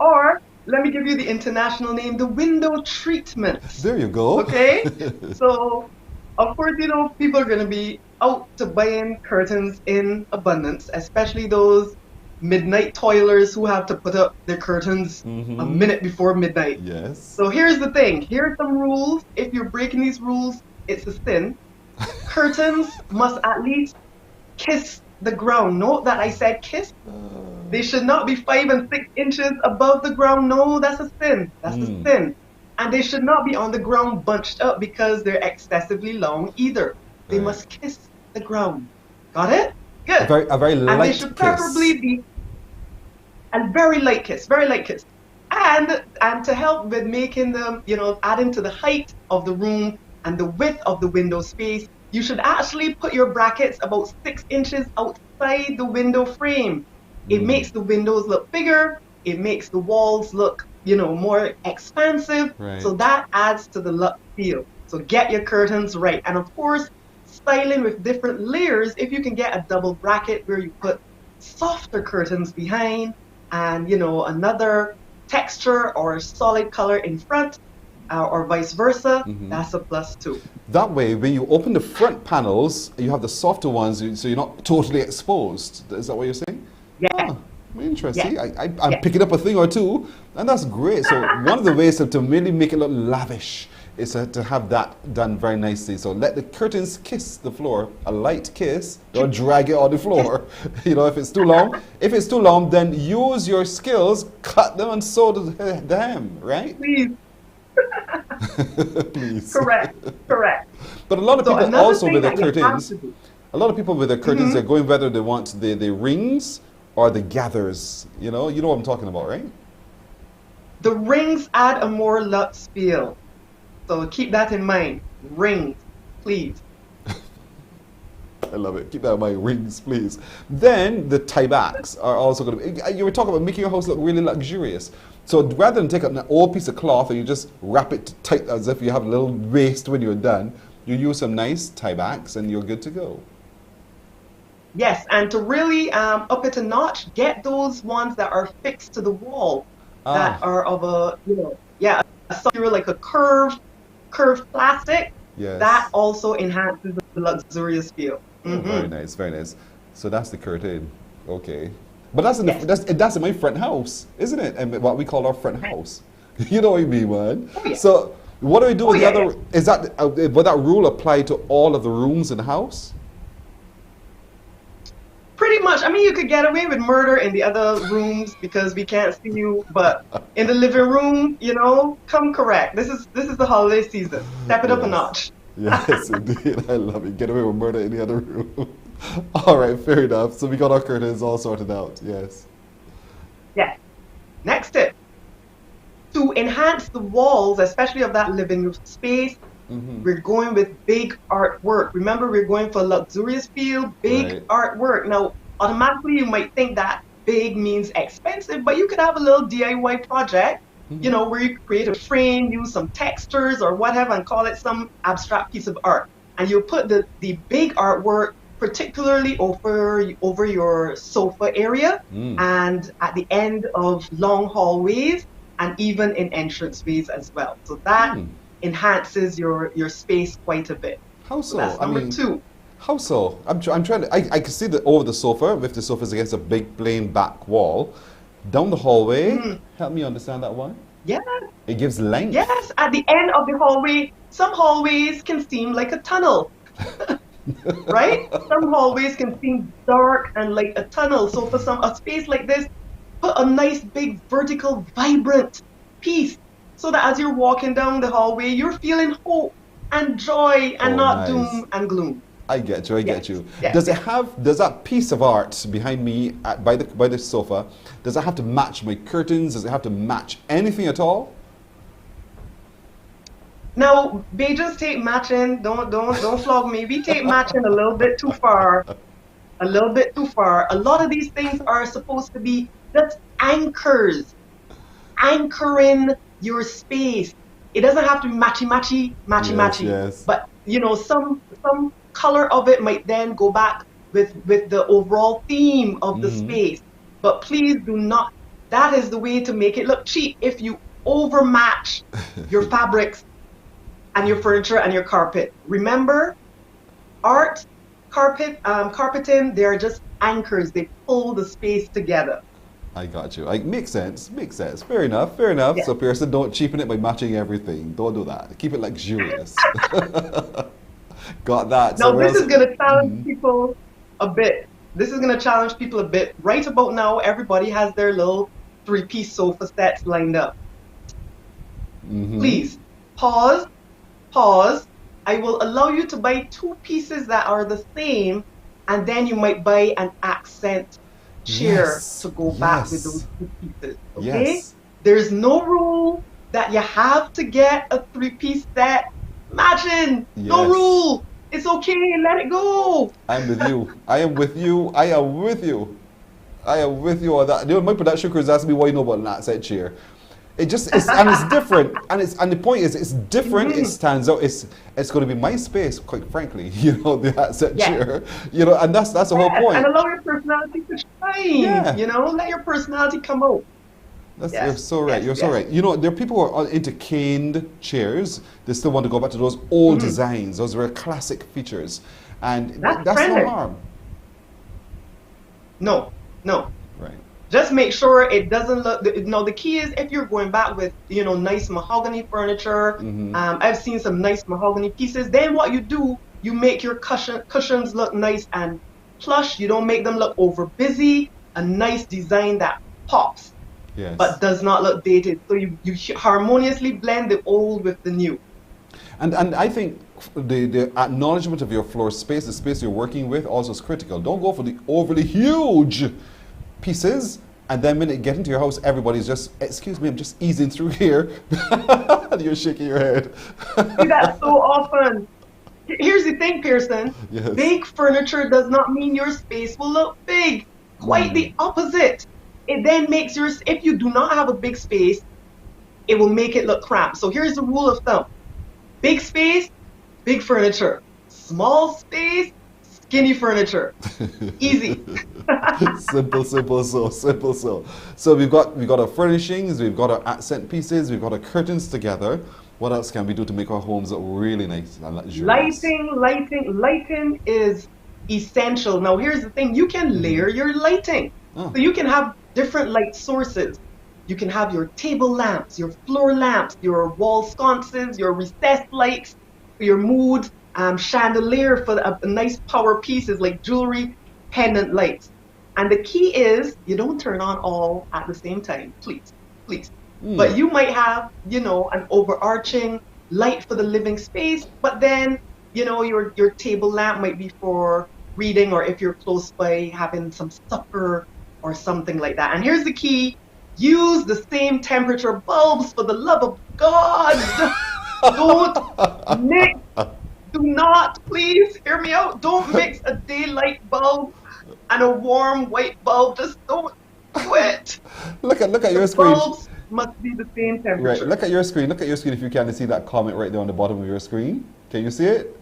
Or, let me give you the international name, the window treatment. There you go. Okay? So, of course, you know, people are going to be out to buying curtains in abundance, especially those midnight toilers who have to put up their curtains a minute before midnight. Yes. So here's the thing. Here are some rules. If you're breaking these rules, it's a sin. Curtains must at least kiss the ground. Note that I said kiss. They should not be 5 and 6 inches above the ground. No, that's a sin. That's a sin. And they should not be on the ground bunched up because they're excessively long either. They must kiss the ground. Got it? Good. A very light and they should preferably kiss. be a very light kiss, very light kiss. And to help with making them, you know, adding to the height of the room and the width of the window space, you should actually put your brackets about 6 inches outside the window frame. It makes the windows look bigger. It makes the walls look, you know, more expansive. Right. So that adds to the look feel. So get your curtains right. And of course, styling with different layers. If you can get a double bracket where you put softer curtains behind and, you know, another texture or solid color in front, or vice versa, that's a plus too. That way, when you open the front panels, you have the softer ones, so you're not totally exposed. Is that what you're saying? Yeah. Interesting. Yeah. I'm picking up a thing or two, and that's great. So one of the ways to really make it look lavish is to have that done very nicely. So let the curtains kiss the floor, a light kiss. Don't drag it on the floor. You know, if it's too long, then use your skills, cut them and sew the hem, right? Please. Please. Correct. But a lot of people also with their curtains, Mm-hmm. they're going whether they want the rings or the gathers. You know what I'm talking about, right? The rings add a more luxe feel. So keep that in mind. Rings, please. I love it. Keep that in mind. Rings, please. Then the tie backs are also going to be. You were talking about making your house look really luxurious. So rather than take an old piece of cloth and you just wrap it tight as if you have a little waist when you're done, you use some nice tie backs and you're good to go. Yes, and to really up it a notch, get those ones that are fixed to the wall, that are of a, like a curved plastic. Yes. That also enhances the luxurious feel. Very nice, very nice. So that's the curtain. Okay. But that's in my front house, isn't it? And what we call our front house. You know what I mean, man? Oh, yeah. So what do we do with the other? Yeah. Is that would that rule apply to all of the rooms in the house? Pretty much. I mean, you could get away with murder in the other rooms because we can't see you, but in the living room, you know, come correct. This is the holiday season. Step it up a notch. Yes, indeed. I love it. Get away with murder in the other room. All right, fair enough. So we got our curtains all sorted out. Yes. Yes. Next tip. To enhance the walls, especially of that living room space, we're going with big artwork. Remember, we're going for a luxurious feel, big artwork. Now, automatically, you might think that big means expensive, but you could have a little DIY project, you know, where you create a frame, use some textures or whatever, and call it some abstract piece of art. And you put the big artwork particularly over your sofa area and at the end of long hallways and even in entranceways as well. So that enhances your space quite a bit. How so? That's number two. How so? I'm trying to. I can see that over the sofa, if the sofa is against a big plain back wall, down the hallway. Help me understand that one. Yes. It gives length. Yes, at the end of the hallway, some hallways can seem like a tunnel, right? Some hallways can seem dark and like a tunnel. So for a space like this, put a nice big vertical vibrant piece so that as you're walking down the hallway, you're feeling hope and joy and not doom and gloom. I get you. I get you. Yes. Does that piece of art behind me by the sofa? Does it have to match my curtains? Does it have to match anything at all? Now, they just take matching. Don't flog me. We take matching a little bit too far. A little bit too far. A lot of these things are supposed to be just anchors, anchoring your space. It doesn't have to be matchy. Yes. But you know, some color of it might then go back with the overall theme of the space. But please do not. That is the way to make it look cheap. If you overmatch your fabrics and your furniture and your carpet. Remember, art, carpeting, they're just anchors. They pull the space together. I got you. Makes sense. Fair enough. Yeah. So Pearson, don't cheapen it by matching everything. Don't do that. Keep it luxurious. Got that. Now, this is going to challenge people a bit. Right about now, everybody has their little 3-piece sofa sets lined up. Please, pause. I will allow you to buy 2 pieces that are the same, and then you might buy an accent chair to go back with those 2 pieces. Okay? Yes. There's no rule that you have to get a 3-piece set matching. Yes. No rule. It's okay. Let it go. I'm with you. I am with you on that. My production crew is asking me why you know about an accent chair. It's different, and the point is, it's different. It stands out. It's going to be my space, quite frankly. The accent chair. And that's the whole point. And allow your personality to shine. Yeah. Let your personality come out. You're so right. You're so right. There are people who are into caned chairs. They still want to go back to those old designs, those very classic features, and that's no harm. No. Right. Just make sure it doesn't look. The key is if you're going back with nice mahogany furniture. I've seen some nice mahogany pieces. Then what you do, you make your cushions look nice and plush. You don't make them look over busy. A nice design that pops. Yes. But does not look dated. So you harmoniously blend the old with the new. And I think the acknowledgement of your floor space, the space you're working with, also is critical. Don't go for the overly huge pieces, and then when you get into your house, everybody's just, excuse me, I'm just easing through here. And you're shaking your head. See that so often. Here's the thing, Pearson. Yes. Big furniture does not mean your space will look big. Quite the opposite. It then makes if you do not have a big space, it will make it look cramped. So here's the rule of thumb. Big space, big furniture. Small space, skinny furniture. Easy. Simple so. So we've got our furnishings, we've got our accent pieces, we've got our curtains together. What else can we do to make our homes look really nice and luxurious? Lighting is essential. Now here's the thing, you can layer your lighting. So you can have different light sources. You can have your table lamps, your floor lamps, your wall sconces, your recessed lights for your mood, chandelier for a nice power pieces like jewelry, pendant lights. And the key is you don't turn on all at the same time, please. But you might have, an overarching light for the living space, but then, your table lamp might be for reading, or if you're close by having some supper or something like that. And here's the key. Use the same temperature bulbs, for the love of God. Don't mix. Do not, please hear me out. Don't mix a daylight bulb and a warm white bulb. Just don't do it. Look at your screen. Bulbs must be the same temperature. Right. Look at your screen if you can see that comment right there on the bottom of your screen. Can you see it?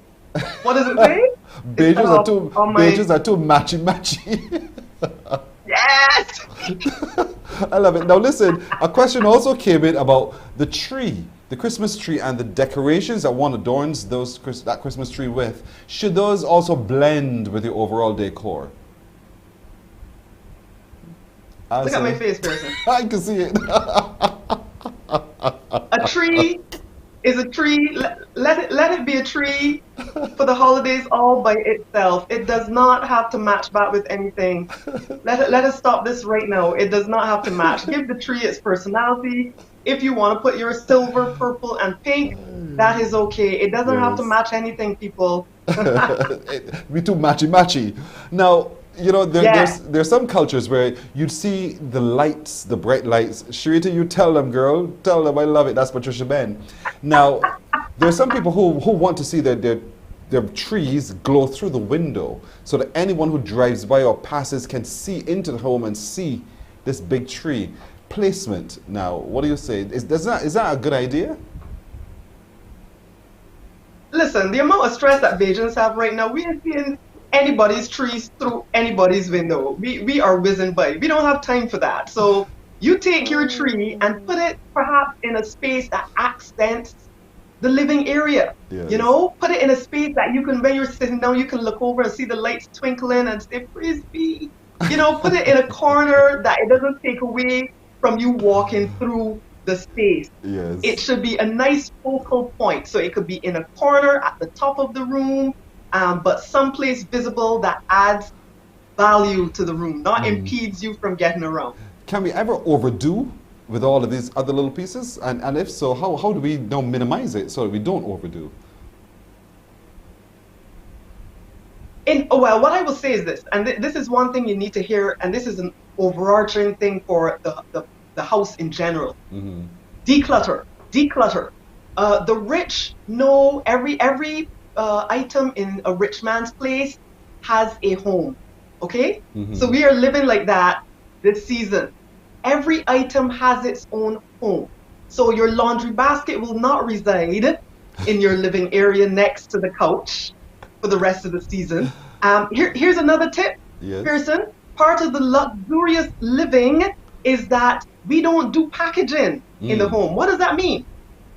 What does it say? Beiges are too matchy. Yes! I love it. Now listen, a question also came in about the tree. the Christmas tree and the decorations that one adorns that Christmas tree with, should those also blend with your overall decor? Look at my face, person. I can see it. A tree is a tree. Let it be a tree for the holidays all by itself. It does not have to match back with anything. Let us stop this right now. It does not have to match. Give the tree its personality. If you want to put your silver, purple, and pink, that is okay. It doesn't have to match anything, people. We too matchy. Now, you know, there's some cultures where you'd see the lights, the bright lights. Sharita, you tell them, girl. Tell them I love it. That's Patricia Ben. Now, there's some people who want to see their trees glow through the window so that anyone who drives by or passes can see into the home and see this big tree. Placement. Now, what do you say? Is that a good idea? Listen, the amount of stress that Bajans have right now, we are seeing anybody's trees through anybody's window. We are whizzing by. We don't have time for that. So you take your tree and put it perhaps in a space that accents the living area. Yes. You know, put it in a space that you can, when you're sitting down, you can look over and see the lights twinkling and say, praise be. You know, put it in a corner that it doesn't take away from you walking through the space. Yes. It should be a nice focal point. So it could be in a corner at the top of the room, but someplace visible that adds value to the room, not impedes you from getting around. Can we ever overdo with all of these other little pieces? And if so, how do we now minimize it so that we don't overdo? Well, what I will say is this, and this is one thing you need to hear, and this is an overarching thing for the house in general. Mm-hmm. Declutter. The rich know every item in a rich man's place has a home. Okay? Mm-hmm. So we are living like that this season. Every item has its own home. So your laundry basket will not reside in your living area next to the couch for the rest of the season. Here's another tip, yes. Pearson. Part of the luxurious living is that we don't do packaging in the home. What does that mean?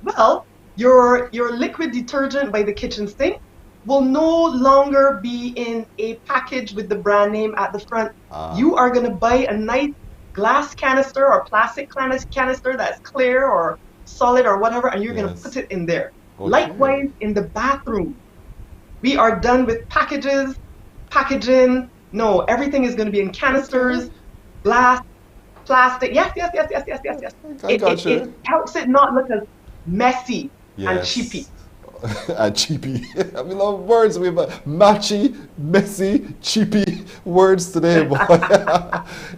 Well, your liquid detergent by the kitchen sink will no longer be in a package with the brand name at the front. You are going to buy a nice glass canister or plastic canister that's clear or solid or whatever, and you're going to put it in there. Okay. Likewise, in the bathroom, we are done with packaging. No, everything is going to be in canisters, glass, plastic. Yes. It helps it not look as messy and cheapy. And cheapy. I mean, love words. We have matchy, messy, cheapy words today, boy.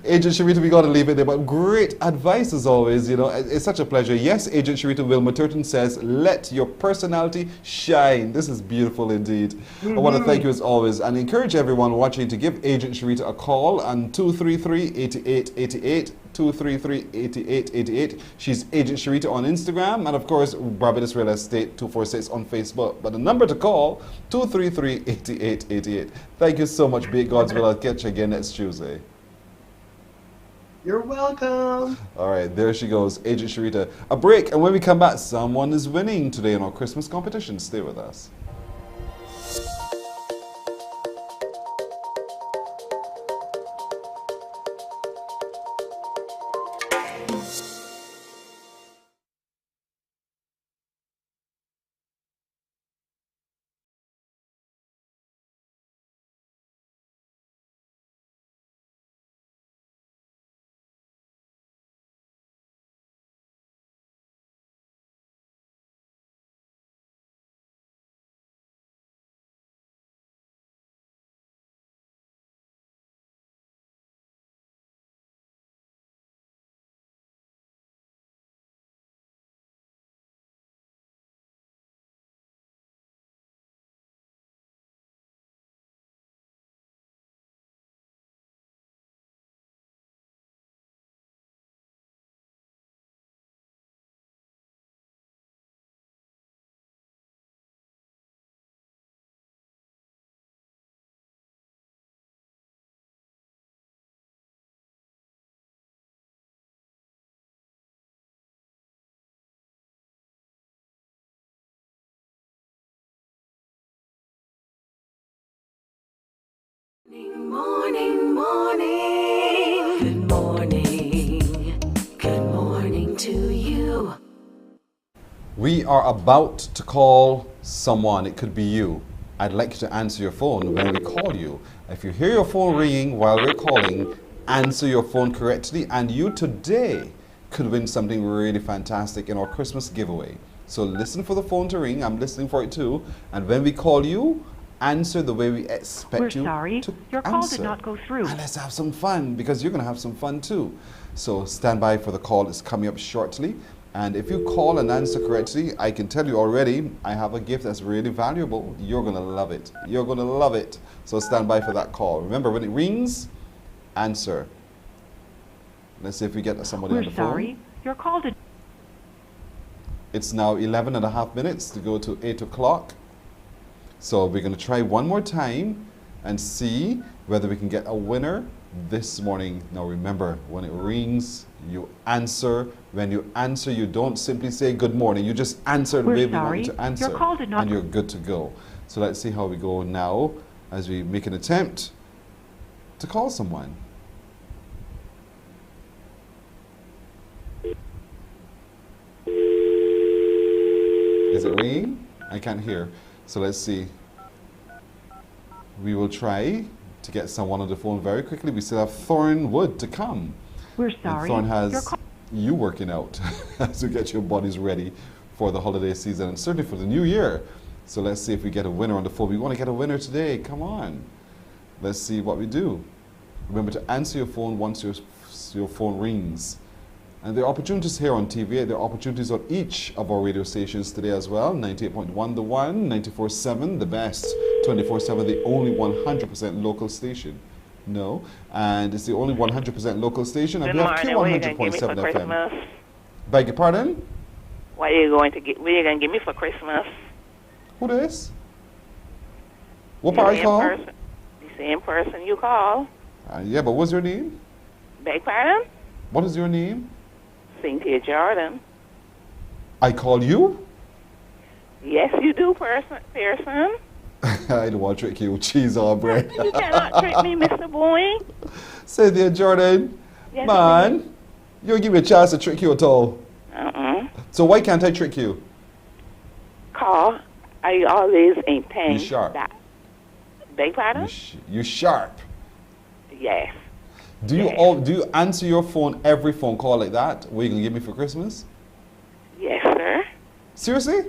Agent Sharita, we got to leave it there. But great advice as always. You know, it's such a pleasure. Yes, Agent Sharita Wilma Turton says, "Let your personality shine." This is beautiful indeed. I want to thank you as always, and encourage everyone watching to give Agent Sharita a call on 233-8888. 233-8888. She's Agent Sharita on Instagram, and of course Barbados Real Estate 246 on Facebook. But the number to call, 233-8888. Thank you so much. Be it God's will, I'll catch you again next Tuesday. You're welcome. All right, there she goes, Agent Sharita. A break, and when we come back, someone is winning today in our Christmas competition. Stay with us. Morning, morning. Good morning. Good morning to you. We are about to call someone. It could be you. I'd like you to answer your phone when we call you. If you hear your phone ringing while we're calling, answer your phone correctly, and you today could win something really fantastic in our Christmas giveaway. So listen for the phone to ring. I'm listening for it too. And when we call you, answer the way we expect We're you sorry, to your call answer. did not go through. And let's have some fun, because you're going to have some fun too. So stand by for the call. It's coming up shortly. And if you call and answer correctly, I can tell you already, I have a gift that's really valuable. You're going to love it. You're going to love it. So stand by for that call. Remember, when it rings, answer. Let's see if we get somebody on the phone. We're sorry, your call did. It's now 11 and a half minutes to go to 8 o'clock. So we're going to try one more time and see whether we can get a winner this morning. Now remember, when it rings, you answer. When you answer, you don't simply say good morning. You just answer the way we want you to answer. Your call did not. And you're good to go. So let's see how we go now as we make an attempt to call someone. Is it ringing? I can't hear. So let's see. We will try to get someone on the phone very quickly. We still have Thornwood to come. We're And sorry. Thorn has you working out as you get your bodies ready for the holiday season and certainly for the new year. So let's see if we get a winner on the phone. We want to get a winner today. Come on. Let's see what we do. Remember to answer your phone once your phone rings. And there are opportunities here on TV. There are opportunities on each of our radio stations today as well. 98.1 The One, 94.7 The Best, 24/7 the only 100% local station. No, and it's the only 100% local station. And Good we have morning. What are you going to give me for Q100.7 FM. Christmas? Beg your pardon? What are you going to get? What are you going to give me for Christmas? Who this? What part you call? The same person you call. Yeah, but what's your name? Beg pardon? What is your name? Cynthia Jordan. I call you? Yes, you do, Pearson. I don't want to trick you with cheese on bread. You cannot trick me, Mr. Boy. Cynthia Jordan, Yes, man, you don't give me a chance to trick you at all. So why can't I trick you? Call. I always intend You sharp. that. Beg pardon? You sharp. Yes. Do you answer your phone every phone call like that? What are you gonna give me for Christmas? Yes, sir. Seriously?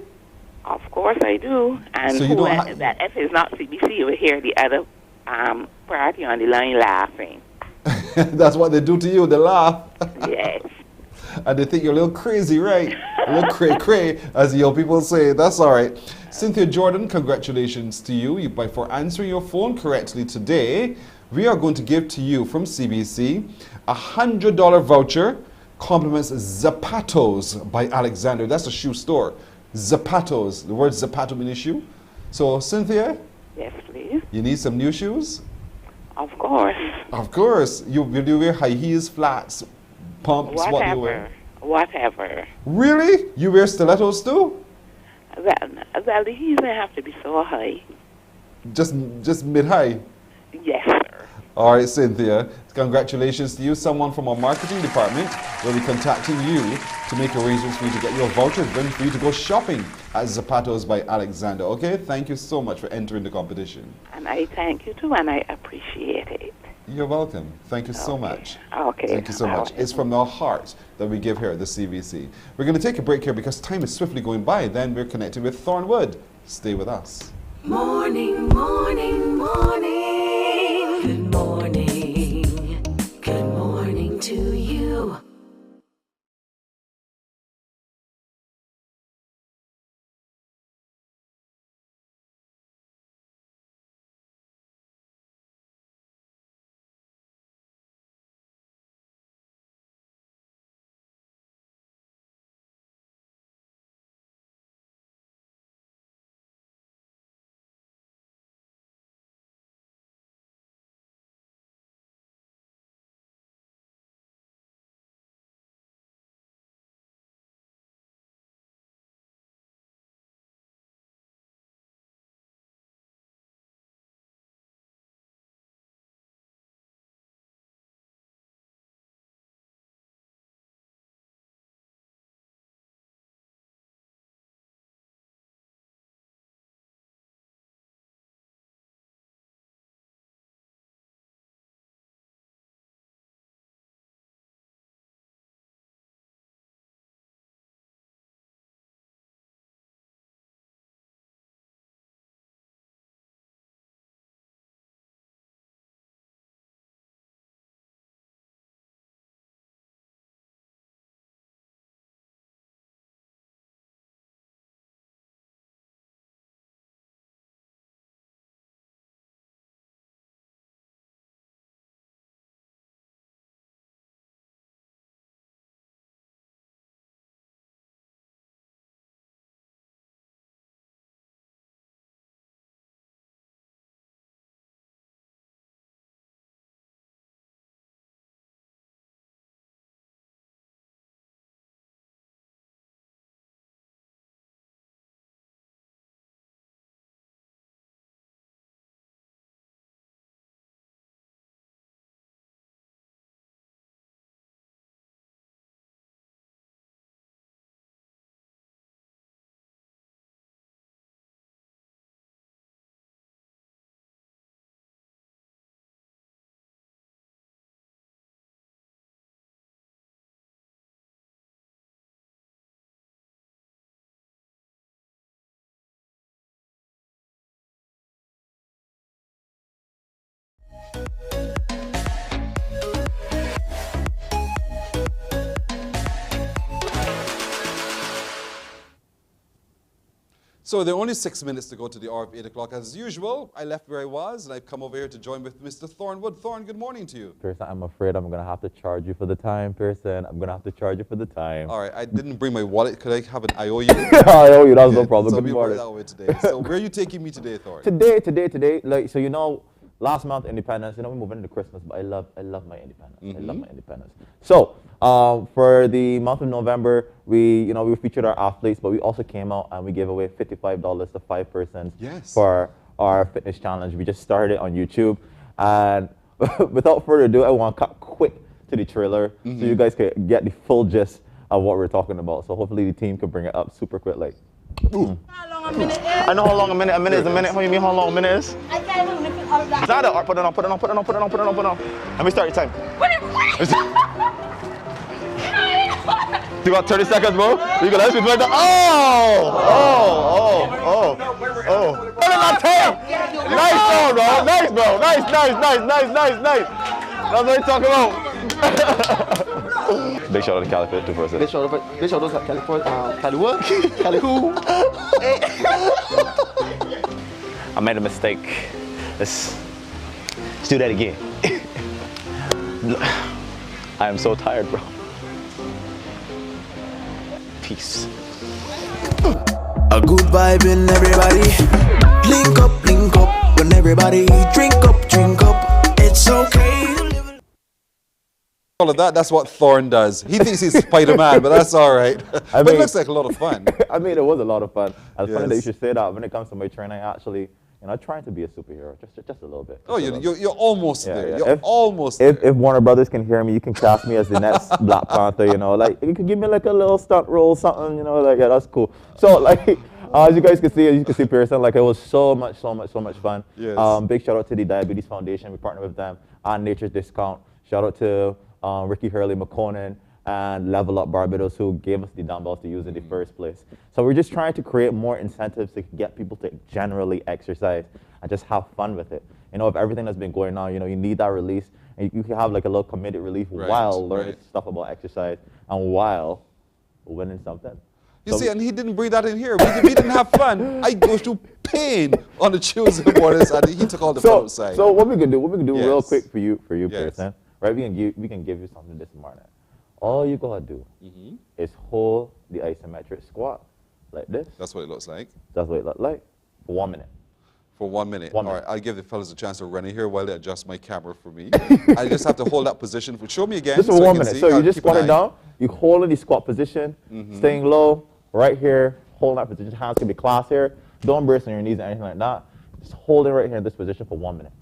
Of course I do. And So you don't that if it's not CBC, you will hear the other party on the line laughing. That's what they do to you. They laugh. Yes. And they think you're a little crazy, right? A little cray-cray, as the old people say. That's all right. Cynthia Jordan, congratulations to you for answering your phone correctly today. We are going to give to you from CBC a $100 voucher, compliments Zapatos by Alexander. That's a shoe store. Zapatos. The word Zapato means shoe. So, Cynthia? Yes, please. You need some new shoes? Of course. Of course. You wear high heels, flats, pumps? Whatever. What do you wear? Whatever. Really? You wear stilettos too? Well, the heels don't have to be so high. Just mid-high? Yes, sir. All right, Cynthia. Congratulations to you. Someone from our marketing department will be contacting you to make arrangements for you to get your vouchers ready for you to go shopping at Zapatos by Alexander. Okay? Thank you so much for entering the competition. And I thank you too, and I appreciate it. You're welcome. Thank you so much. Okay. Thank you so much. It's from our heart that we give here at the CBC. We're going to take a break here because time is swiftly going by. Then we're connecting with Thornwood. Stay with us. Morning, morning, morning. Good morning. Good morning to you. So there are only 6 minutes to go to the hour of 8 o'clock. As usual, I left where I was, and I've come over here to join with Mr. Thornwood. Thorn, good morning to you. Pearson, I'm afraid I'm going to have to charge you for the time, Pearson. I'm going to have to charge you for the time. All right, I didn't bring my wallet. Could I have an IOU? I owe you, that's no problem. So Good we morning. work that way today. So where are you taking me today, Thorn? Today, like, so you know, last month, independence, you know, we're moving into Christmas, but I love my independence. I love my independence. So, for the month of November, we featured our athletes, but we also came out and we gave away $55 to 5 persons for our fitness challenge. We just started it on YouTube. And without further ado, I want to cut quick to the trailer so you guys can get the full gist of what we're talking about. So hopefully the team can bring it up super quick. Like, I know how long a minute is a minute. How you mean how long a minute is? I can't even look at that. Put it on. Let me start your time. You got 30 seconds, bro. You got to right there. Oh. Put it on tape. Nice, bro. Nice, bro. Nice. That's what I'm talking about. Big shout out to Cali too for a second. Big shout out to Cali what? Cali who? I made a mistake. Let's do that again. I am so tired, bro. Peace. A good vibe in everybody. Link up. When everybody drink up. It's okay to live. All of that, that's what Thorn does. He thinks he's Spider-Man, but that's all right. But it looks like a lot of fun. I mean, it was a lot of fun. It's funny that you should say that. When it comes to my training, I actually, trying to be a superhero, just a little bit. Oh, you're almost there. You're almost there. If Warner Brothers can hear me, you can cast me as the next Black Panther, like, you can give me like a little stunt role, something, like, yeah, that's cool. So, like, as you guys can see, Pearson, like, it was so much fun. Yes. Big shout out to the Diabetes Foundation. We partnered with them on Nature's Discount. Shout out to Ricky Hurley McConan and Level Up Barbados, who gave us the dumbbells to use in the first place. So we're just trying to create more incentives to get people to generally exercise and just have fun with it. If everything that's been going on, you need that release, and you can have like a little committed relief while learning stuff about exercise and while winning something. You see, and he didn't bring that in here. We didn't have fun. I go through pain on the Tuesday mornings, and he took all the fun outside. So what we can do real quick for you, Pearson, right? We can give you something this morning. All you gotta do is hold the isometric squat like this. That's what it looks like. That's what it looks like for 1 minute. For 1 minute. 1 All minute. right, I'll give the fellas a chance to run in here while they adjust my camera for me. I just have to hold that position. Show me again. Just for 1 minute. So you just squat it down. You hold in the squat position, staying low, right here, holding that position. Hands can be clasped here. Don't brace on your knees or anything like that. Just hold it right here in this position for 1 minute.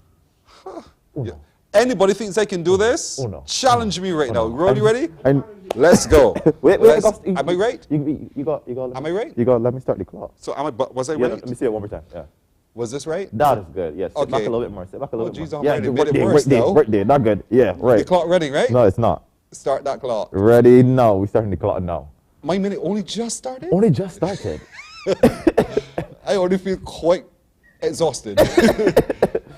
Yeah. Anybody thinks I can do this? Oh, no. Challenge me right now. Rolly, ready? Let's go. Wait. Am I right? You got. Am I right? You got. Let me start the clock. So was I right? Let me see it one more time. Yeah. Was this right? That is good. Yes. Sit back a little bit more. Sit back a little bit more. Yeah, made it worse now. Right there. Not good. Yeah, right. The clock running, right? No, it's not. Start that clock. Ready? No, we're starting the clock now. My minute only just started? Only just started. I already feel quite exhausted.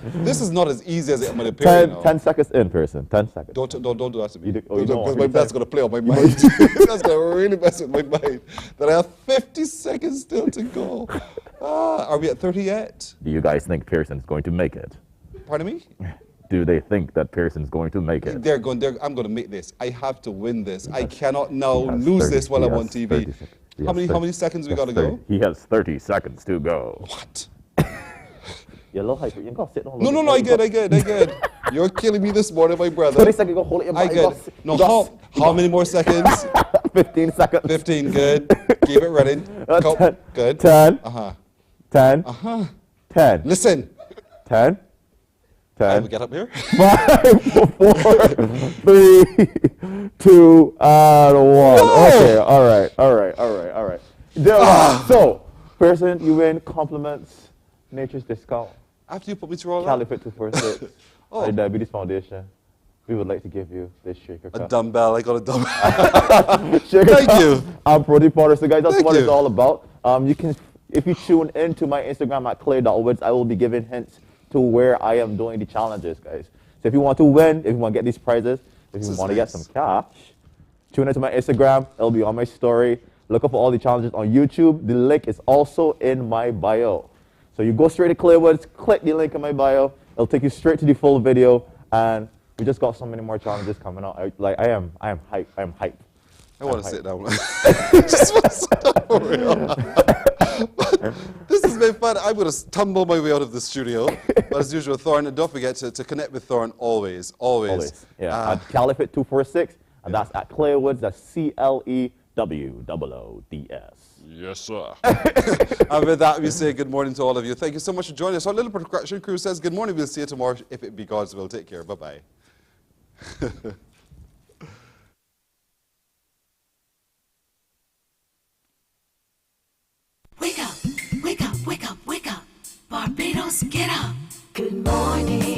This is not as easy as it might appear. 10 seconds in, Pearson. 10 seconds. Don't do that to me. Because that's going to play on my mind. That's going to really mess with my mind. That I have 50 seconds still to go. Are we at 30 yet? Do you guys think Pearson's going to make it? Pardon me? Do they think that Pearson's going to make it? I'm going to make this. I have to win this. I cannot now lose this while I'm on TV. How many seconds we got to go? He has 30 seconds to go. What? You're low hyper. You got to sit down. No, I get. You're killing me this morning, my brother. 30 seconds, go hold it in your body. I get. No, how many more seconds? 15 seconds. 15, good. Keep it running. Good. 10. 10. 10. Listen. 10. 10. Get up here. 5, 4, 3, 2, and 1. No! Okay, all right. So, Pearson, you win compliments. Nature's Discount. After you put me through all that? Cali Fit 246. The Diabetes Foundation. We would like to give you this shaker cup. A dumbbell. I got a dumbbell. Thank you. I'm protein powder. So guys, that's what it's all about. You can, if you tune into my Instagram at clay.woods, I will be giving hints to where I am doing the challenges, guys. So if you want to win, if you want to get these prizes, if you want to get some cash, tune into my Instagram. It'll be on my story. Look up for all the challenges on YouTube. The link is also in my bio. So you go straight to Clearwoods, click the link in my bio. It'll take you straight to the full video, and we just got so many more challenges coming out. I am hyped. I am hyped. I want to sit down. Just want to sit down for real. This has been fun. I'm going to stumble my way out of the studio. But as usual, Thorn, and don't forget to connect with Thorn always. Yeah, at Caliphate 246, and that's at Clearwoods. That's CLEWOODS. Yes, sir. And with that, we say good morning to all of you. Thank you so much for joining us. Our little production crew says good morning. We'll see you tomorrow if it be God's will. Take care. Bye-bye. Wake up, wake up, wake up, wake up. Barbados, get up. Good morning.